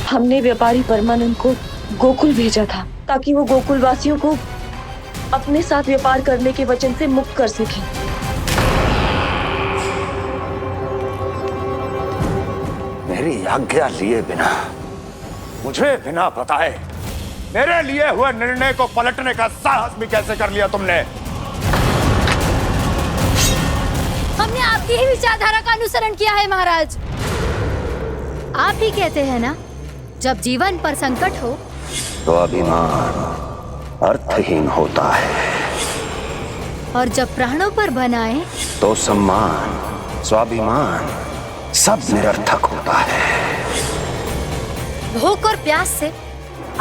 S7: हमने व्यापारी परमानंद को गोकुल भेजा था ताकि वो गोकुल वासियों को अपने साथ व्यापार करने के वचन से मुक्त कर सके।
S20: मेरी आज्ञा लिए बिना, मुझे बिना बताए मेरे लिए हुए निर्णय को पलटने का साहस भी कैसे कर लिया तुमने?
S8: हमने आपकी ही विचारधारा का अनुसरण किया है महाराज। आप ही कहते हैं ना, जब जीवन पर संकट हो
S9: तो अभिमान अर्थहीन होता है,
S8: और जब प्राणों पर बनाए
S9: तो सम्मान स्वाभिमान सब निरर्थक होता है।
S8: भूख और प्यास से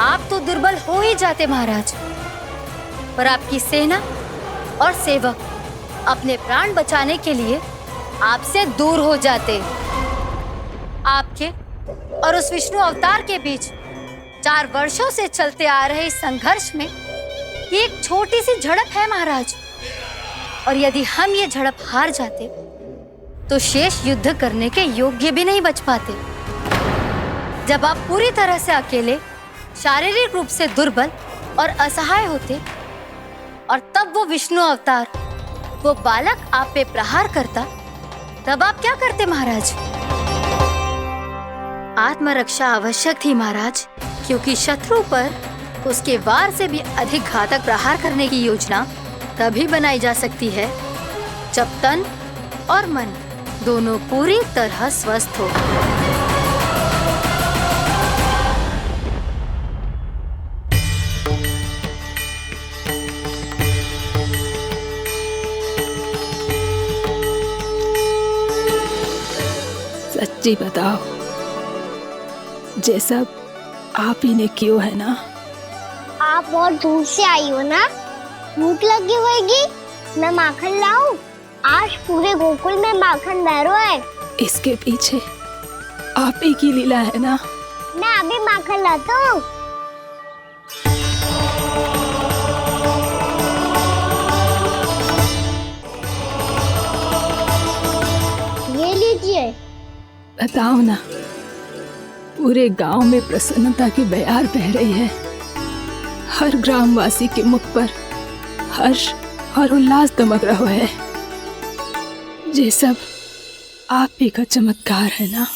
S8: आप तो दुर्बल हो ही जाते महाराज, पर आपकी सेना और सेवक अपने प्राण बचाने के लिए आपसे दूर हो जाते। आपके और उस विष्णु अवतार के बीच 4 वर्षों से चलते आ रहे इस संघर्ष में ये एक छोटी सी झड़प है महाराज, और यदि हम ये झड़प हार जाते तो शेष युद्ध करने के योग्य भी नहीं बच पाते। जब आप पूरी तरह से अकेले, शारीरिक रूप से दुर्बल और असहाय होते, और तब वो विष्णु अवतार, वो बालक आप पे प्रहार करता, तब आप क्या करते महाराज? आत्मरक्षा आवश्यक थी महाराज, क्योंकि शत्रु पर उसके वार से भी अधिक घातक प्रहार करने की योजना तभी बनाई जा सकती है जब तन और मन दोनों पूरी तरह स्वस्थ हो।
S6: सच्ची बताओ, ये सब आप ही ने क्यों है ना?
S5: आप बहुत दूर से आई हो ना, भूख लगी होगी। मैं माखन लाऊं? आज पूरे गोकुल में माखन बह रहा है।
S6: इसके पीछे आप ही की लीला है ना?
S5: मैं अभी माखन लाता हूँ। ये लीजिए।
S6: बताओ ना, पूरे गांव में प्रसन्नता की बयार बह रही है। हर ग्रामवासी के मुख पर हर्ष और उल्लास दमक रहा है। ये सब आप ही का चमत्कार है ना।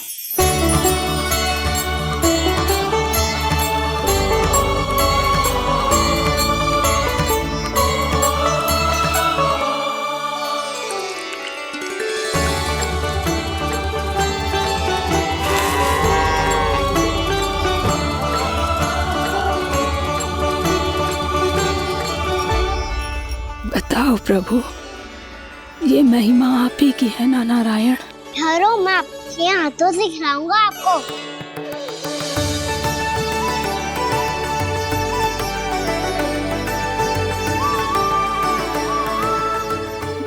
S6: बताओ प्रभु, ये महिमा आप ही की है ना नारायण?
S5: ठहरो, मैं आपके हाथों से खिलाऊंगा आपको।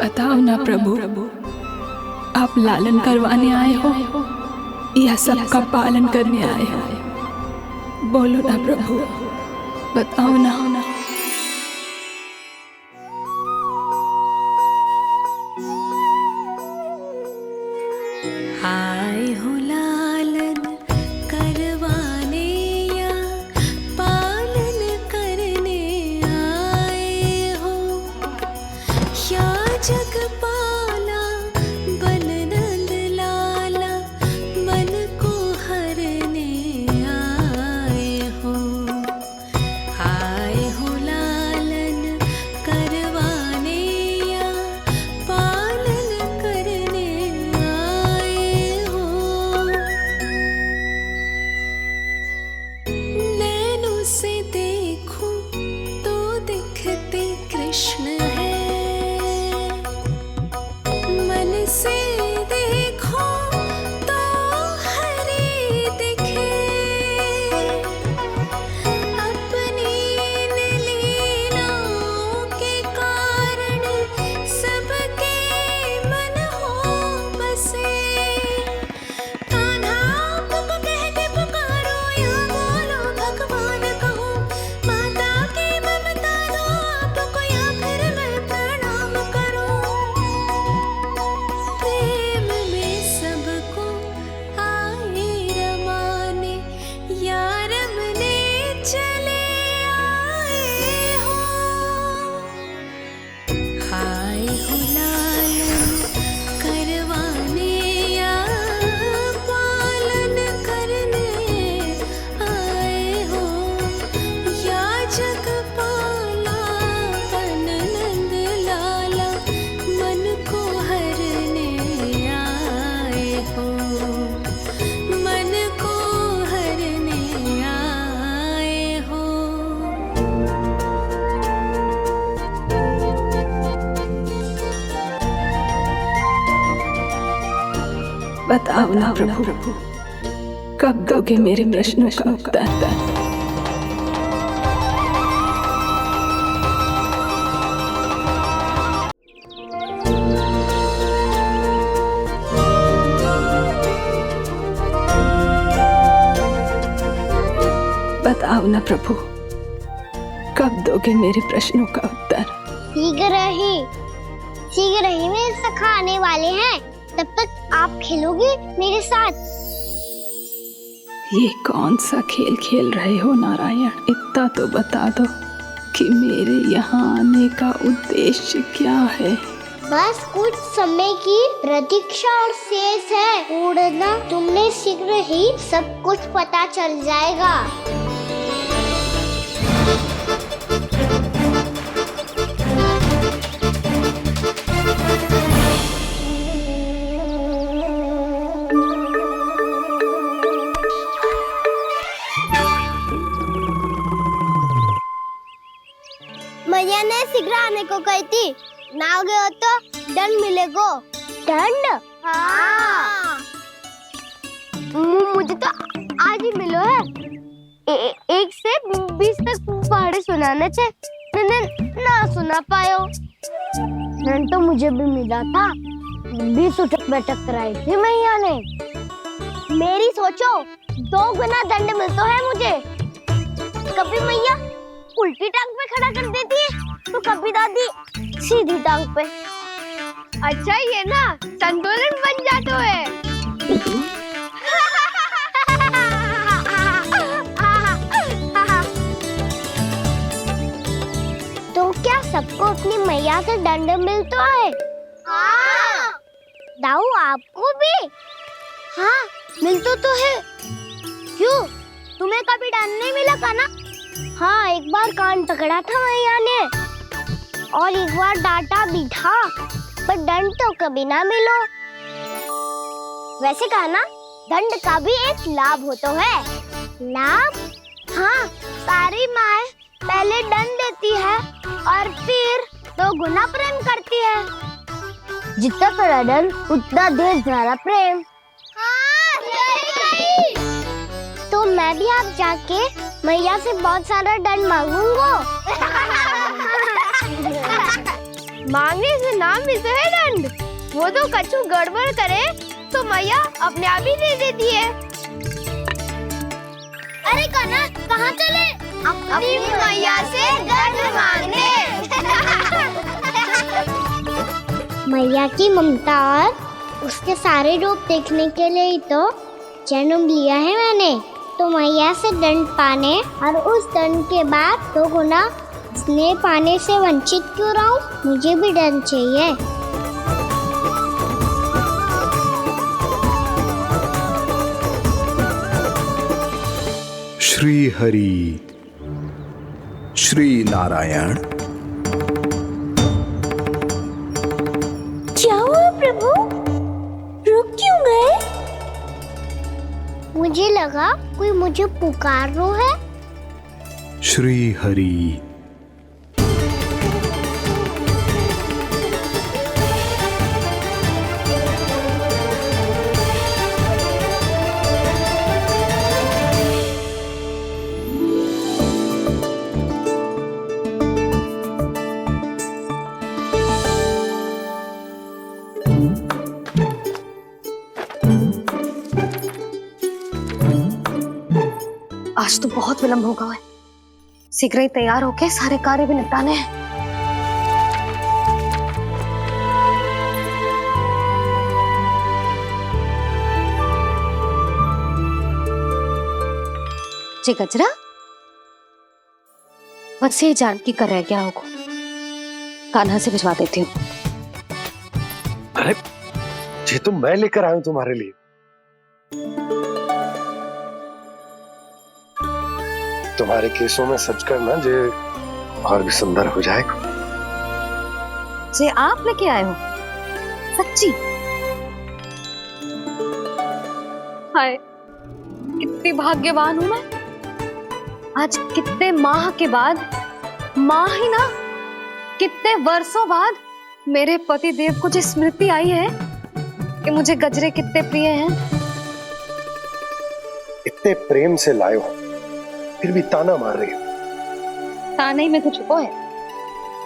S6: बताओ ना प्रभु, आप लालन करवाने आए हो या सबका पालन करने आए हो? बोलो ना प्रभु, बताओ ना।
S14: आए हो लालन करवाने या पालन करने आए हो, या जगपाला बन नंद लाला मन को हरने आए हो। आए हो लालन करवाने या पालन करने आए हो। नैनों से देखूं तो दिखते कृष्ण है, मन से देखो तो हरि दिखे। अपनी इन लीलाओं के कारण सबके मन हो बसे। कान्हा आपको कह के पुकारो या बोलो भगवान कहो, माता की ममता दो आपको या फिर मैं प्रणाम करूं। प्रेम में सबको आए रमाने, या रमने चले आए हो। आए हो लालन करवाने या पालन करने आए हो, या जगपाला बन नंद लाला मन को हरने आए हो। मन को हरने आए हो।
S6: बताओ ना प्रभु, कब दोगे मेरे प्रश्नों का उत्तर? बताओ ना प्रभु, कब दोगे मेरे प्रश्नों का उत्तर?
S5: शीघ्र ही मेरे सखा आने वाले हैं, तब तक आप खेलोगे मेरे साथ।
S6: ये कौन सा खेल खेल रहे हो नारायण? इतना तो बता दो कि मेरे यहाँ आने का उद्देश्य क्या है?
S5: बस कुछ समय की प्रतीक्षा और शेष है। उड़ना तुमने शीघ्र ही सब कुछ पता चल जाएगा। मैया ने शीघ्र आने को कही थी, ना आ गए हो तो दंड मिलेगा। दंड? हाँ। मुझे तो आज ही मिलो है। 1 से 20 तक पहाड़े सुनाने थे, ना सुना पायो। दंड तो मुझे भी मिला था, 20 उठक बैठक कराई थी मैया ने। मेरी सोचो, 2 गुना दंड मिलता है मुझे। कभी मैया उल्टी टांग पे खड़ा कर देती है, तो कभी दादी सीधी टांग पे। अच्छा ये ना संतुलन बन जाता है। सबको अपनी मैया से दंड मिलता है। हाँ। दाऊ आपको भी? हाँ मिलता तो है। क्यों, तुम्हें कभी दंड नहीं मिला का ना? हाँ, एक बार कान पकड़ा था मैया ने और एक बार डांटा भी था, पर दंड तो कभी ना मिलो। वैसे कहा ना, दंड का भी एक लाभ होता है। लाभ? हाँ, सारी माँ पहले दंड देती है और फिर 2 गुना प्रेम करती है। जितना बड़ा दंड उतना ढेर सारा प्रेम। हाँ, सही। तो मैं भी आप जाके मैया से बहुत सारा दंड मांगूंगा। मांगने से ना मिलता है दंड, वो तो कछु गड़बड़ करे तो मैया अपने आप ही दे देती है। अरे कना, कहाँ चले? अपनी मैया से दंड मांगने। मैया की ममता और उसके सारे रूप देखने के लिए ही तो जन्म लिया है मैंने। तो मैया से दंड पाने और उस दंड के बाद 2 गुना स्नेह पाने से वंचित क्यों रहूं? मुझे भी दंड चाहिए।
S18: श्री हरि, श्री नारायण।
S5: क्या हुआ प्रभु? रुक क्यों गए? मुझे लगा कोई मुझे पुकार रहा है।
S18: श्री हरि।
S4: आज तो बहुत विलंब होगा है। शीघ्र ही तैयार होके सारे कार्य भी निपटाने हैं। जी गजरा, बस ये जानकी कर रह गया होगा, कान्हा से भिजवा देती हूँ।
S17: अरे ये तो मैं लेकर आया हूं तुम्हारे लिए। तुम्हारे केसों में सच करना जे और भी सुंदर हो जाएगा।
S4: जे आप लेके आए हो? सच्ची? हाय, कितनी भाग्यवान हूं मैं। आज कितने माह के बाद, माह ही ना, कितने वर्षों बाद मेरे पति देव को जो स्मृति आई है कि मुझे गजरे कितने प्रिय हैं।
S17: इतने प्रेम से लाए हो, फिर भी ताना मार रही हो।
S4: ताने में कुछ छुपो है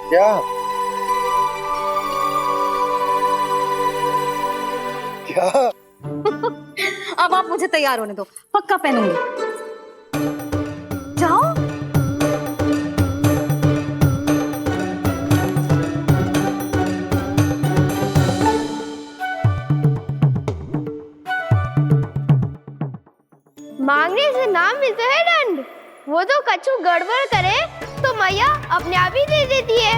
S17: क्या? क्या?
S4: अब आप मुझे तैयार होने दो, पक्का पहनूंगी। जाओ।
S5: मांगने से ना मिलता है दंड, वो तो कछु गड़बड़ करे तो मैया अपने आप ही दे देती है।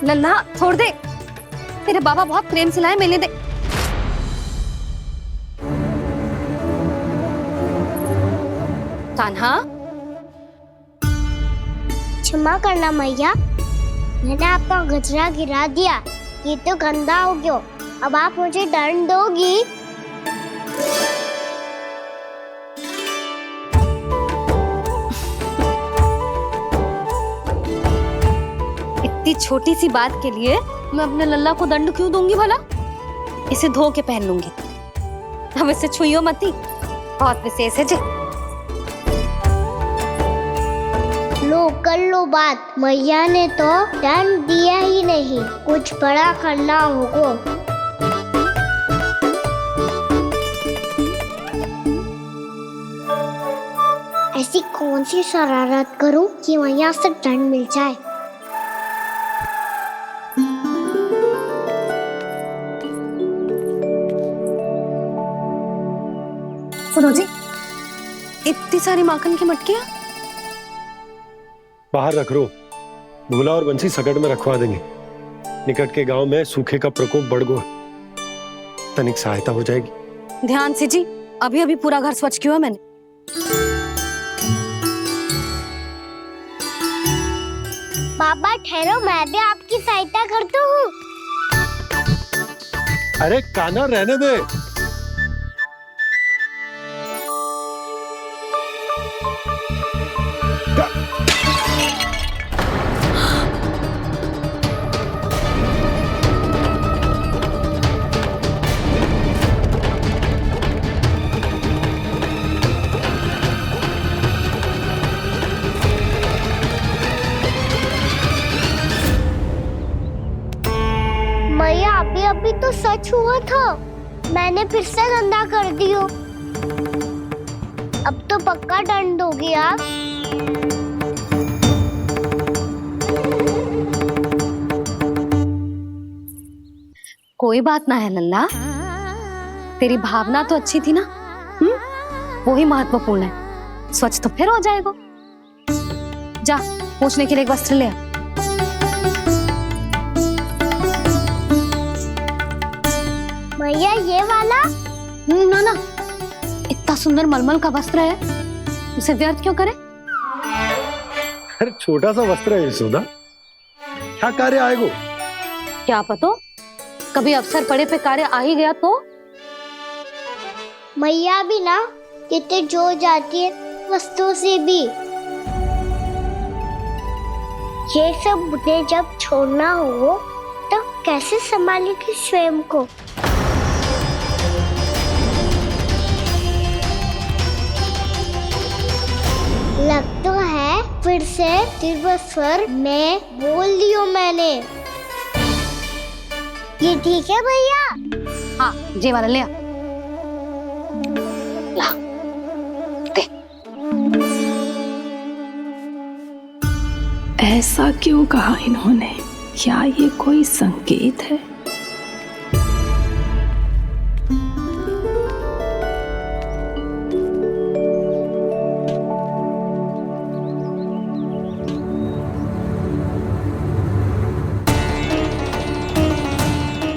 S4: नन्हा छोड़ दे, तेरे बाबा बहुत प्रेम से लाए, मिलने दे। कान्हा,
S5: क्षमा करना मैया, मैंने आपका गजरा गिरा दिया, ये तो गंदा हो गया। अब आप मुझे दंड दोगी?
S4: इतनी छोटी सी बात के लिए मैं अपने लल्ला को दंड क्यों दूंगी भला? इसे धो के पहन लूंगी। अब इसे छुइयो मती, बहुत विशेष है जी।
S5: लो कर लो बात, मैया ने तो दंड दिया ही नहीं, कुछ बड़ा करना होगा। ऐसी कौन सी शरारत करूं कि मैया से दंड मिल जाए?
S4: सुनो जी, इतनी सारी माखन की मटकियां
S17: बाहर रख रो, भूला और बंसी सकट में रखवा देंगे। निकट के गांव में सूखे का प्रकोप बढ़ गया, तनिक सहायता हो जाएगी।
S4: ध्यान से जी, अभी अभी पूरा घर स्वच्छ किया है मैंने।
S5: पापा ठहरो, मैं भी आपकी सहायता करता हूँ।
S17: अरे कान्हा रहने दे।
S5: मैया अभी अभी तो सच हुआ था, मैंने फिर से गंदा कर दियो। अब तो पक्का दंड दोगी आप।
S4: कोई बात ना है लल्ला, तेरी भावना तो अच्छी थी ना, वही महत्वपूर्ण है। स्वच्छ तो फिर हो जाएगा। जा पूछने के लिए एक वस्त्र ले आ।
S5: भैया ये वाला?
S4: ना ना, इतना सुंदर मलमल का वस्त्र है, उसे व्यर्थ क्यों करे?
S17: अरे छोटा सा वस्त्र है यशोदा, क्या कार्य आएगा?
S4: क्या पता, कभी अवसर पड़े पे कार्य आ ही गया तो।
S5: मैया भी ना कितने जो जाती है वस्तुओं से भी। ये सब मुझे जब छोड़ना हो तो कैसे संभालेगी स्वयं को? लग तो है फिर से तिरस्वर में बोल दियो मैंने। ये ठीक है भैया?
S4: हाँ, ये वाला ले आ। ला, दे।
S6: ऐसा क्यों कहा इन्होंने? क्या ये कोई संकेत है?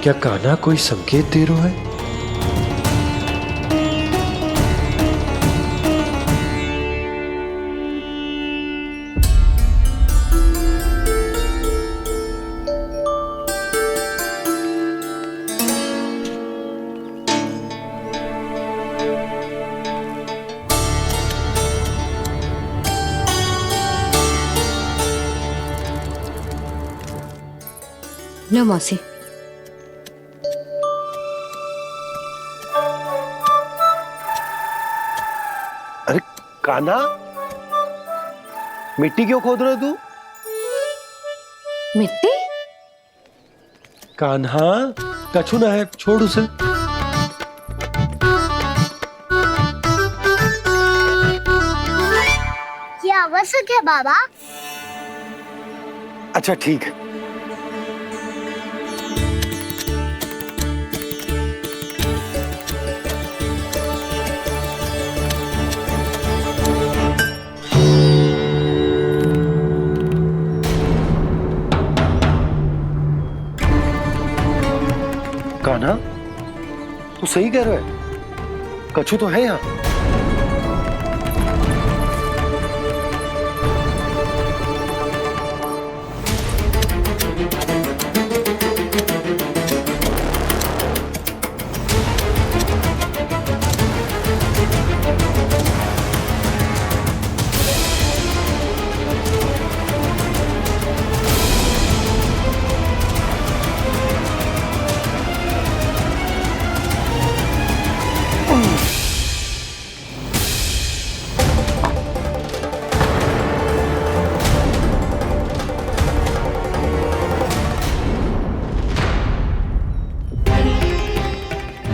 S17: क्या कान्हा कोई संकेत दे रहा है?
S4: लो मौसी।
S17: अरे कान्हा, मिट्टी क्यों खोद रहे तू?
S4: मिट्टी?
S17: कान्हा, कछु ना है, छोड़ उसे।
S5: ये आवश्यक है बाबा।
S17: अच्छा ठीक है। कान्हा, तू सही कह रहा है, कछु तो है यहाँ।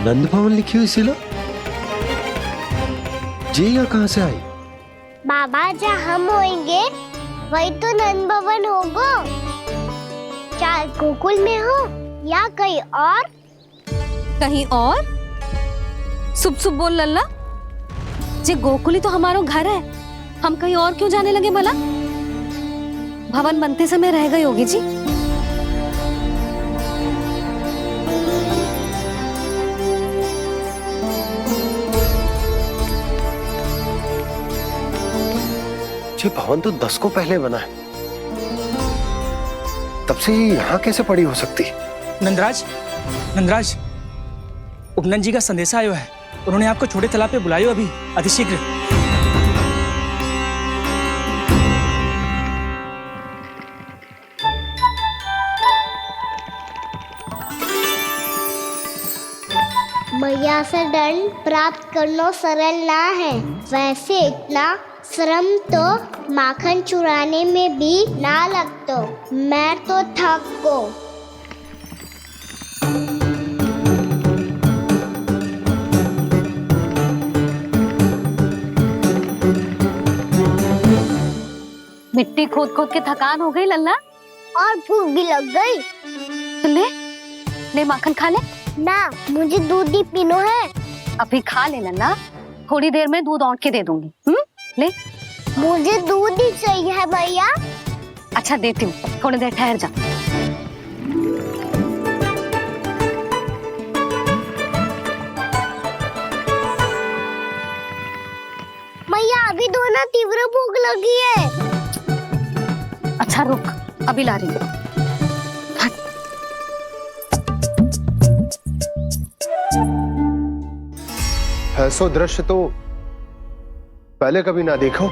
S17: नंद भवन लिखी हुई सिला, जी यहाँ कहाँ से आई?
S5: बाबा जहाँ हम होंगे वही तो नंद भवन होगा। चाहे गोकुल में हो या कहीं और।
S4: कहीं और? सुब सुब बोल लल्ला, जे गोकुल ही तो हमारा घर है, हम कहीं और क्यों जाने लगे भला? भवन बनते समय रह गई होगी जी।
S17: ये भवन तो 10 को पहले बना है, तब से ही यहाँ कैसे पड़ी हो सकती?
S1: नंदराज, नंदराज, उपनंद जी का संदेशा आयो है। उन्होंने आपको छोटे तालाब पे बुलायो अभी अतिशीघ्र।
S5: मैया से दंड प्राप्त करना सरल ना है। वैसे इतना श्रम तो माखन चुराने में भी ना लगतो। मैं तो थक गो।
S4: मिट्टी खोद खोद के थकान हो गई लल्ला,
S5: और भूख भी लग गई।
S4: तो ले ले माखन खा ले।
S5: ना, मुझे दूध ही पीनो है।
S4: अभी खा ले लल्ला, थोड़ी देर में दूध औंट के दे दूंगी। ले।
S5: मुझे दूध ही चाहिए है भैया।
S4: अच्छा देती हूँ, थोड़ी देर ठहर जा।
S5: मैया अभी दोनों तीव्र भूख लगी है।
S4: अच्छा रुक, अभी ला रही हूँ।
S17: ऐसा दृश्य तो पहले कभी ना देखो।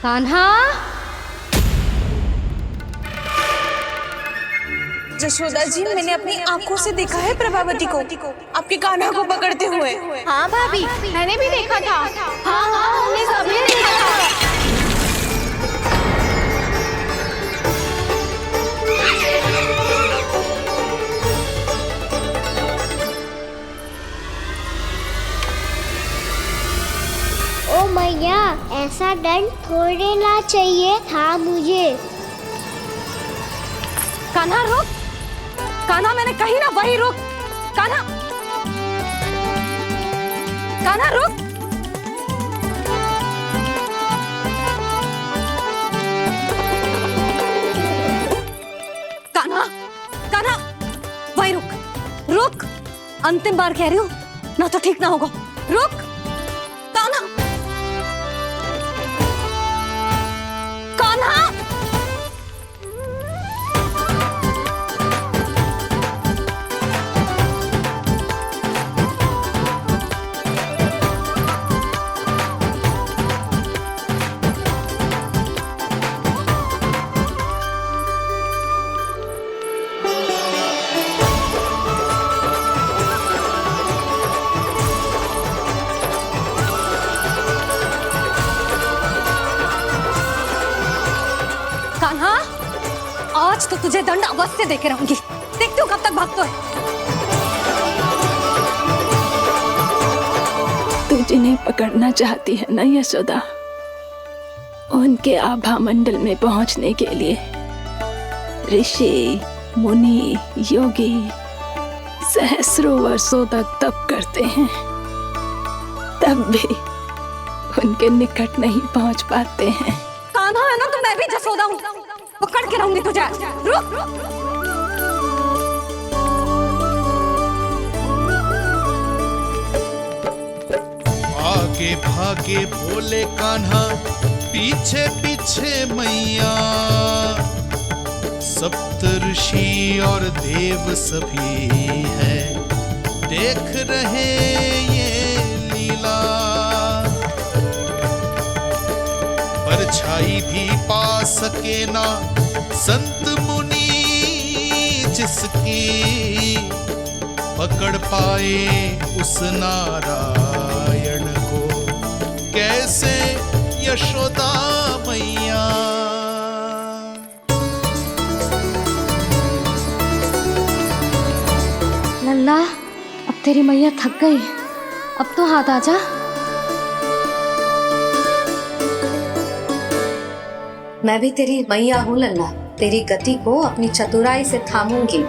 S8: कान्हा,
S7: जशोदा जी, मैंने अपनी आंखों से देखा है प्रभावती को आपके कान्हा को पकड़ते हुए। हाँ भाभी, मैंने भी देखा था। हाँ हाँ, हमने सभी देखा था।
S5: ओ मैया, ऐसा दंड थोड़े ना चाहिए था मुझे।
S4: कान्हा रुक, कान्हा मैंने कही ना वही रुक। कान्हा, कान्हा रुक। कान्हा, कान्हा वही रुक, रुक। अंतिम बार कह रही हूँ, ना तो ठीक ना होगा। रुक कान्हा, कान्हा। कान्हा, आज तो तुझे दंड अवश्य देके रहूंगी। देखती हूँ कब तक भागता है।
S6: तू जिन्हें पकड़ना चाहती है ना यशोदा, उनके आभा मंडल में पहुंचने के लिए ऋषि, मुनि, योगी सहस्रों वर्षों तक तप करते हैं, तब भी उनके निकट नहीं पहुंच पाते हैं।
S4: कान्हा है ना, तो मैं भी जसोदा हूँ, पकड़ के रहूंगी तुझे। रुक।
S21: आगे भागे भोले कान्हा, पीछे पीछे मैया, सप्त ऋषि और देव सभी है, देख रहे ये लीला। परछाई भी पा सके ना संत मुनि, जिसकी पकड़ पाए उस नारायण को, कैसे यशोदा मैया।
S8: लल्ला, अब तेरी मैया थक गई, अब तो हाथ आजा।
S4: मैं भी तेरी मैया हूँ लल्ला, तेरी गति को अपनी चतुराई से थामूंगी।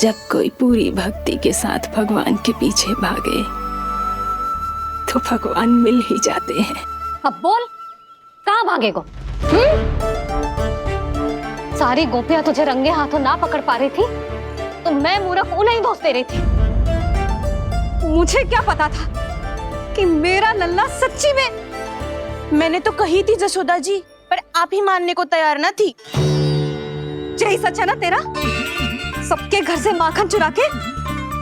S6: जब कोई पूरी भक्ति के साथ भगवान के पीछे भागे तो भगवान मिल ही जाते हैं।
S4: अब बोल, कहाँ भागेगो? सारी गोपियां तुझे रंगे हाथों ना पकड़ पा रही थी तो मैं मूर्ख उन्हें ही दोष दे रही थी। मुझे क्या पता था कि मेरा लल्ला सच्ची में।
S7: मैंने तो कही थी जसोदा जी, पर आप ही मानने को तैयार न थी।
S4: यही सच है ना तेरा? सबके घर से माखन चुरा के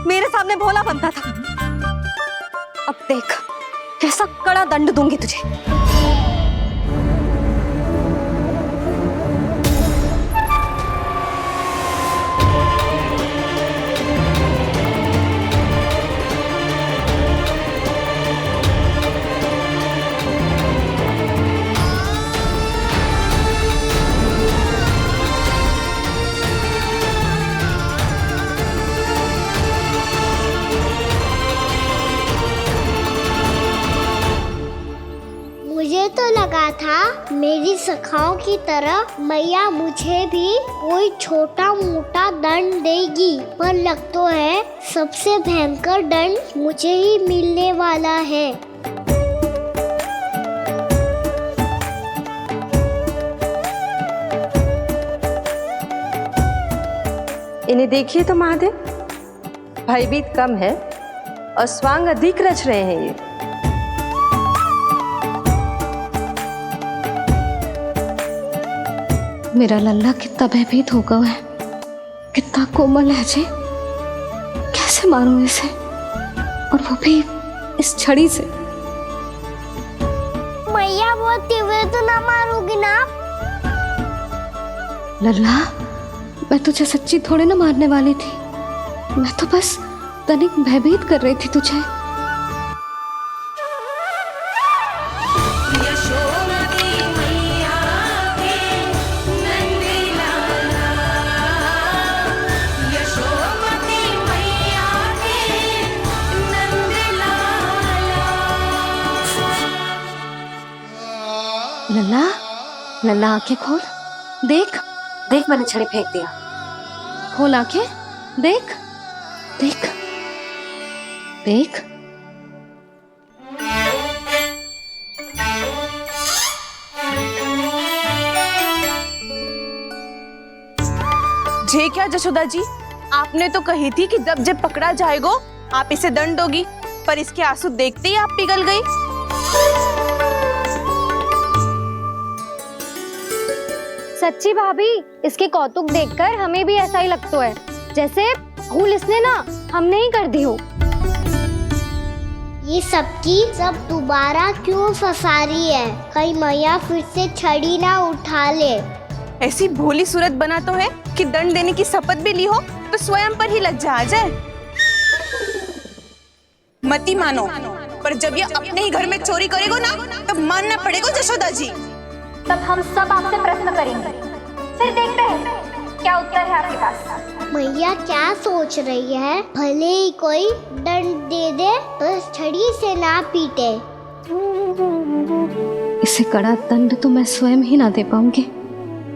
S4: मेरे सामने भोला बनता था। अब देख कैसा कड़ा दंड दूंगी तुझे।
S5: मुझे तो लगा था मेरी सखाओं की तरह मैया मुझे भी कोई छोटा मोटा दंड देगी, पर लग तो है सबसे भयंकर दंड मुझे ही मिलने वाला है।
S11: इन्हें देखिए तो महादेव, भयभीत कम है और स्वांग अधिक रच रहे हैं ये।
S8: मेरा लल्ला कितना भयभीत होगा है, कितना कोमल है जी। कैसे मारूं इसे, और वो भी इस छड़ी से।
S5: मैया बहुत तीव्र तो ना मारोगी ना?
S8: लल्ला, मैं तुझे सच्ची थोड़े ना मारने वाली थी। मैं तो बस तनिक भयभीत कर रही थी तुझे। लल्ला, लल्ला आंखें खोल, देख
S4: देख मैंने छड़ी फेंक दिया।
S8: खोल आंखें, देख देख देख।
S7: जे क्या जसोदा जी, आपने तो कही थी कि जब पकड़ा जाएगा आप इसे दंड दोगी, पर इसके आंसू देखते ही आप पिघल गई।
S8: सच्ची भाभी, इसके कौतुक देखकर हमें भी ऐसा ही लगता है, जैसे भूल इसने ना हमने ही कर दी हो।
S5: ये सबकी सब दोबारा क्यों फंसा रही है? कहीं मैया फिर से छड़ी ना उठा ले।
S7: ऐसी भोली सूरत बना तो है कि दंड देने की शपथ भी ली हो तो स्वयं पर ही लज्जा आ जाए। मती मानो, पर जब ये अपने ही घर में चोरी करेगा ना, तब मानना पड़ेगा जसोदा जी।
S8: तब हम सब आपसे प्रश्न करेंगे, फिर देखते हैं क्या उत्तर है आपके पास।
S5: मैया क्या सोच रही है? भले ही कोई दंड दे दे, बस छड़ी से ना पीटे।
S8: इसे कड़ा दंड तो मैं स्वयं ही ना दे पाऊंगी,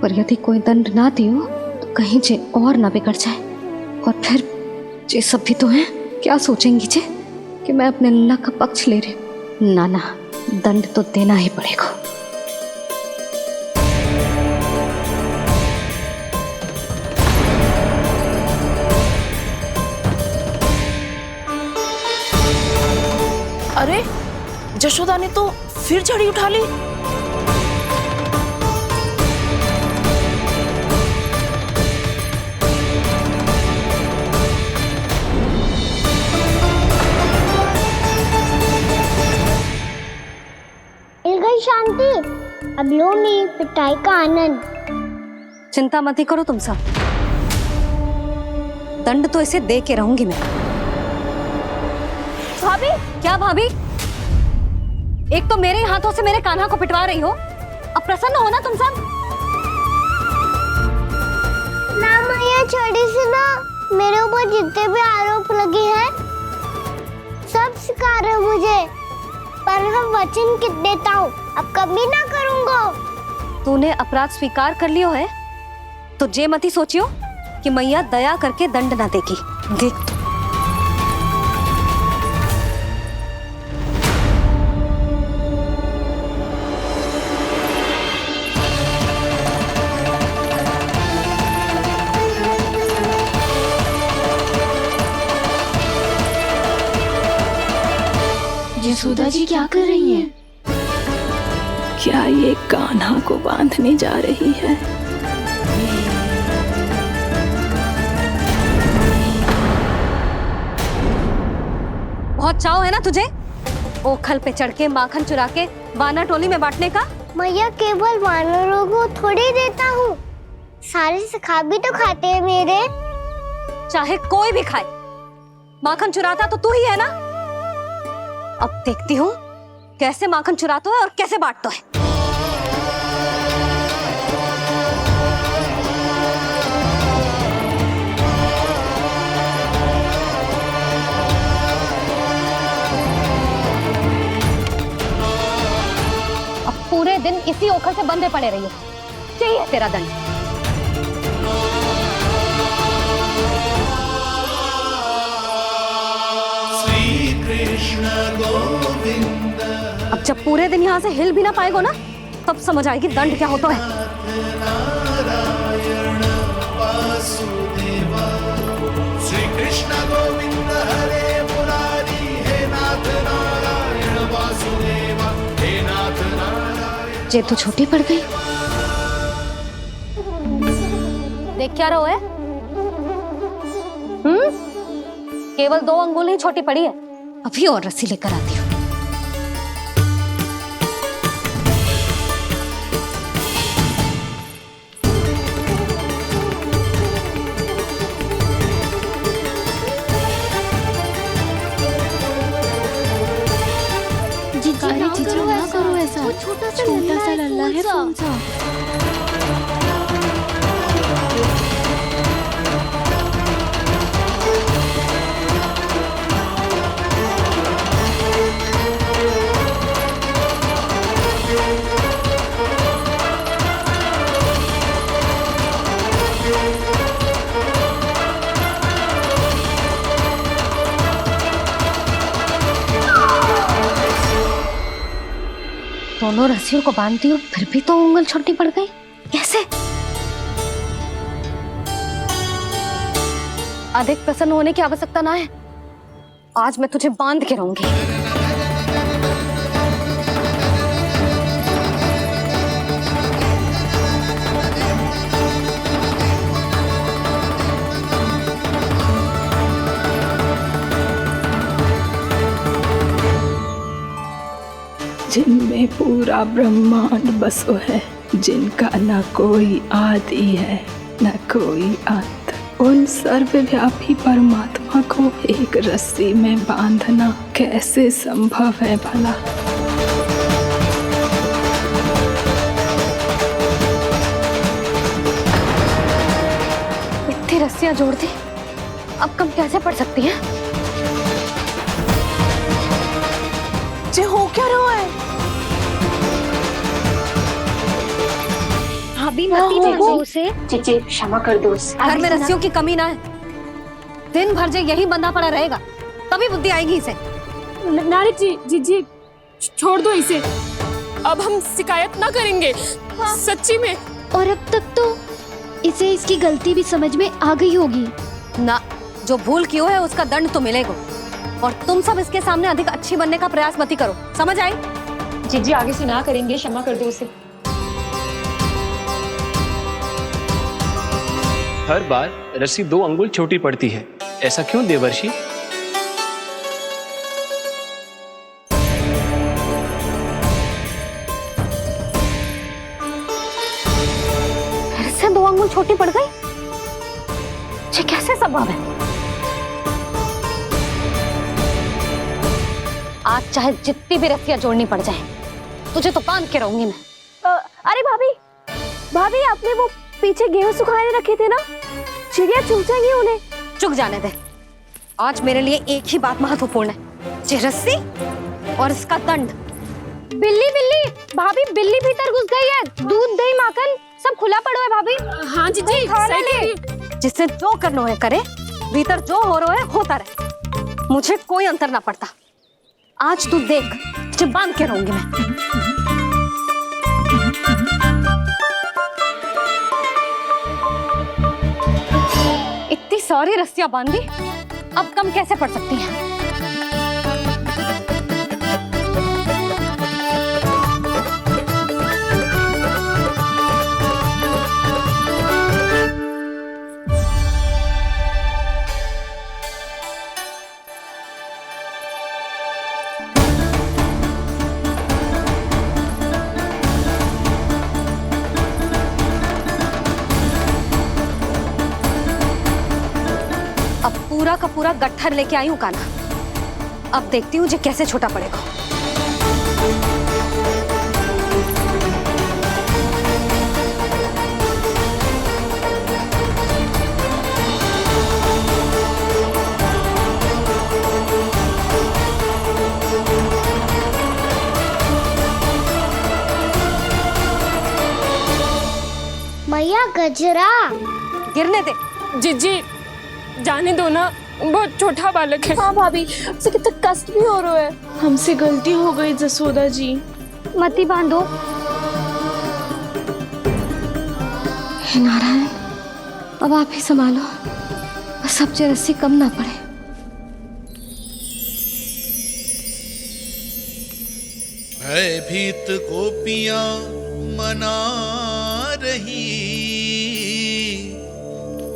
S8: पर यदि कोई दंड ना दियो तो कहीं जे और ना बिगड़ जाए, और फिर जे सब भी तो हैं, क्या सोचेंगी जे कि मैं अपने लल्ला का पक्ष ले रही। ना ना, दंड तो देना ही पड़ेगा।
S7: अरे जशोदा ने तो फिर छड़ी उठा ली।
S5: मिल गई शांति, अब लो मेरी पिटाई का आनंद।
S4: चिंता मत ही करो तुम सब, दंड तो इसे दे के रहूंगी मैं। भाभी, क्या भाभी? एक तो मेरे हाथों से मेरे कान्हा को पिटवा रही हो, अब प्रसन्न हो ना तुम सब?
S5: ना मैया, छड़ी से ना मेरे ऊपर जितने भी आरोप लगे हैं सब स्वीकार है मुझे, पर मैं वचन कित देता हूँ, अब कभी ना करूँगा।
S4: तूने अपराध स्वीकार कर लियो है तो जे मत ही सोचियो कि मैया दया करके दंड ना देगी। देख
S8: यशोदा जी क्या कर रही हैं?
S6: क्या ये कान्हा को बांधने जा रही है?
S4: बहुत चाव है ना तुझे ओखल पे चढ़ के माखन चुरा के वानर टोली में बांटने का?
S5: मैया केवल वानरों को थोड़ी देता हूँ, सारे सखा भी तो खाते हैं मेरे।
S4: चाहे कोई भी खाए, माखन चुराता तो तू ही है ना। अब देखती हूँ कैसे माखन चुराता है और कैसे बांटता है। अब पूरे दिन इसी ओखल से बंधे पड़े रहिए, चाहिए तेरा दंड। अब जब पूरे दिन यहाँ से हिल भी ना पाएगो ना, तब समझ आएगी दंड क्या होता है।
S21: श्री कृष्ण गोविंद हरे मुरारी, हे नाथ नारायण वासुदेव, हे नाथ नारायण।
S8: ये तो छोटी पड़ गई।
S4: देख क्या रहो है? केवल 2 अंगुल ही छोटी पड़ी है, अभी और रस्सी लेकर आती हूँ।
S8: जीजी ना करो ऐसा, छोटा सा लल्ला है कौन सा?
S4: दोनों रस्सियों को बांधती हूँ, फिर भी तो उंगल छोटी पड़ गई। कैसे? अधिक प्रसन्न होने की आवश्यकता ना है, आज मैं तुझे बांध के रहूंगी।
S6: जिनमें पूरा ब्रह्मांड बसो है, जिनका न कोई आदि है न कोई अंत, उन सर्वव्यापी परमात्मा को एक रस्सी में बांधना कैसे संभव है भला?
S4: इतनी रस्सियां जोड़ दी, अब कम कैसे पड़ सकती हैं?
S12: जे हो क्या रहा है?
S8: भाभी मती देखो उसे। जीजी क्षमा कर दो उसे।
S4: घर में रस्सियों की कमी ना है, दिन भर जे यही बंधा पड़ा रहेगा, तभी बुद्धि आएगी इसे।
S10: नारी जी छोड़ दो इसे, अब हम शिकायत ना करेंगे। सच्ची में।
S8: और अब तक तो इसे इसकी गलती भी समझ में आ गई होगी
S4: ना। जो भूल की है उसका दंड तो मिलेगा, और तुम सब इसके सामने अधिक अच्छी बनने का प्रयास मत करो, समझ आई?
S10: जीजी आगे से ना करेंगे, क्षमा कर दो उसे।
S22: हर बार रस्सी 2 अंगुल छोटी पड़ती है, ऐसा क्यों देवर्षि?
S4: फिर से 2 अंगुल छोटी पड़ गई? ये कैसे संभव है? आज चाहे जितनी भी रस्सियां जोड़नी पड़ जाए, तुझे तो बांध के रहूंगी मैं।
S7: अरे भाभी आपने वो पीछे गेहूं सुखाने रखे थे ना, चिड़िया चुग जाएंगी उन्हें।
S4: चुग जाने दे, आज मेरे लिए एक ही बात महत्वपूर्ण है, ये रस्सी और इसका दंड।
S7: बिल्ली भाभी, बिल्ली भीतर घुस गई है। दूध दही माखन सब खुला पड़ा है भाभी।
S10: हाँ जीजी सही कह रही है।
S4: जिससे जो करना है करे, भीतर जो हो रहा है होता रहे, मुझे कोई अंतर ना पड़ता। आज तू देख, तुझे बांध के रहूंगी मैं। इतनी सारी रस्सियां बांधी, अब कम कैसे पड़ सकती हैं? पूरा का पूरा गट्ठर लेके आई हूं कान्हा। अब देखती हूँ जे कैसे छोटा पड़ेगा।
S5: मैया गजरा
S4: गिरने दे।
S10: जीजी जाने दो ना, बहुत छोटा बालक है।
S7: हाँ भाभी, उसे कितना कष्ट भी हो रहा है। हमसे गलती हो गई जसोदा जी।
S8: मती बांधो। हे नारायण, अब आप ही संभालो, बस अब जे रस्सी कम ना पड़े।
S21: भयभीत गोपियां मना रही,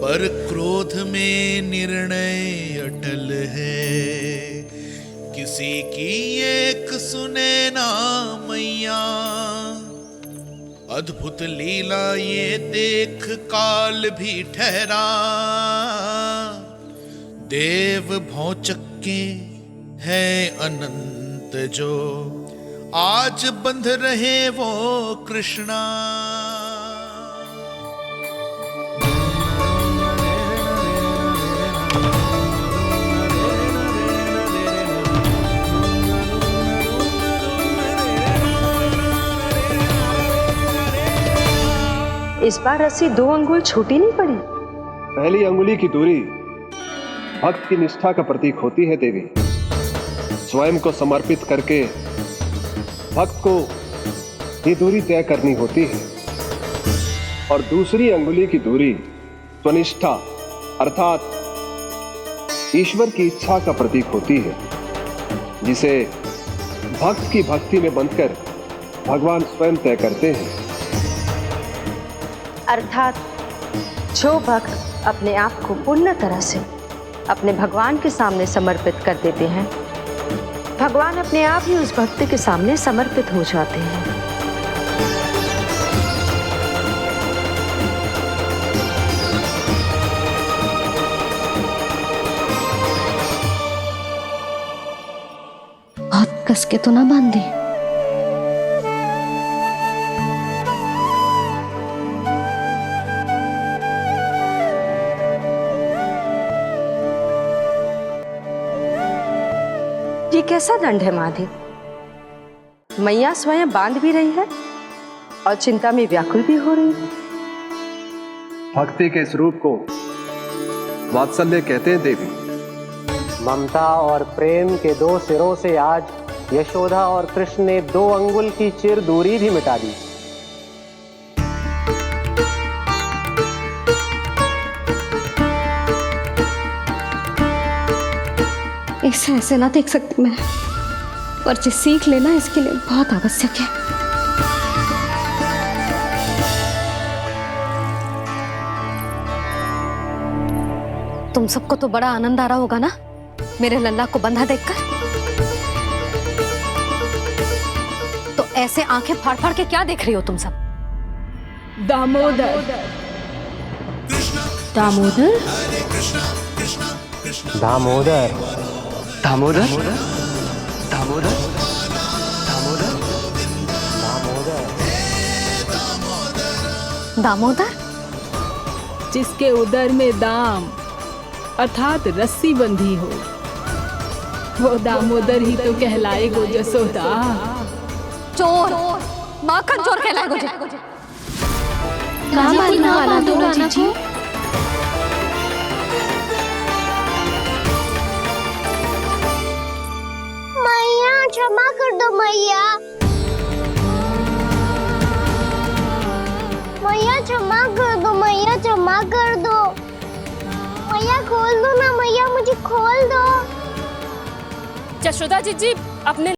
S21: पर क्रोध में निर्णय अटल है। किसी की एक सुने ना मैया, अद्भुत लीला ये देख काल भी ठहरा। देव भौचक्के हैं अनंत जो, आज बंध रहे वो कृष्णा।
S11: इस बार रस्सी 2 अंगुल छोटी नहीं पड़ी।
S3: पहली अंगुली की दूरी भक्त की निष्ठा का प्रतीक होती है देवी। स्वयं को समर्पित करके भक्त को ये दूरी तय करनी होती है। और दूसरी अंगुली की दूरी स्वनिष्ठा अर्थात ईश्वर की इच्छा का प्रतीक होती है, जिसे भक्त की भक्ति में बंधकर भगवान स्वयं तय करते हैं।
S11: अर्थात जो भक्त अपने आप को पूर्ण तरह से अपने भगवान के सामने समर्पित कर देते हैं, भगवान अपने आप ही उस भक्त के सामने समर्पित हो जाते हैं।
S8: बहुत कस के तो ना बांधी।
S11: ये कैसा दंड है माधे? मैया स्वयं बांध भी रही है और चिंता में व्याकुल भी हो रही है।
S3: भक्ति के स्वरूप को वात्सल्य कहते हैं देवी। ममता और प्रेम के 2 सिरों से आज यशोदा और कृष्ण ने 2 अंगुल की चिर दूरी भी मिटा दी।
S8: इसे ऐसे ना देख सकती मैं, पर जो सीख लेना इसके लिए बहुत आवश्यक है।
S4: तुम सबको तो बड़ा आनंद आ रहा होगा ना मेरे लल्ला को बंधा देखकर। तो ऐसे आंखें फाड़ फाड़ के क्या देख रही हो तुम सब?
S6: दामोदर। दामोदर?
S3: दामोदर।
S2: दामोदर? दामोदर?
S4: दामोदर?
S6: जिसके उदर में दाम अर्थात रस्सी बंधी हो, वो दामोदर ही तो कहलाएगो जसोदा।
S4: चोर, माखन चोर कहलाएगो।
S8: कहाँ मारने वाला तो जीजी?
S5: क्षमा कर दो मैया। मैया क्षमा कर दो, मैया क्षमा कर दो। मैया खोल दो ना, मैया मुझे खोल दो।
S10: जशोदा जी अपने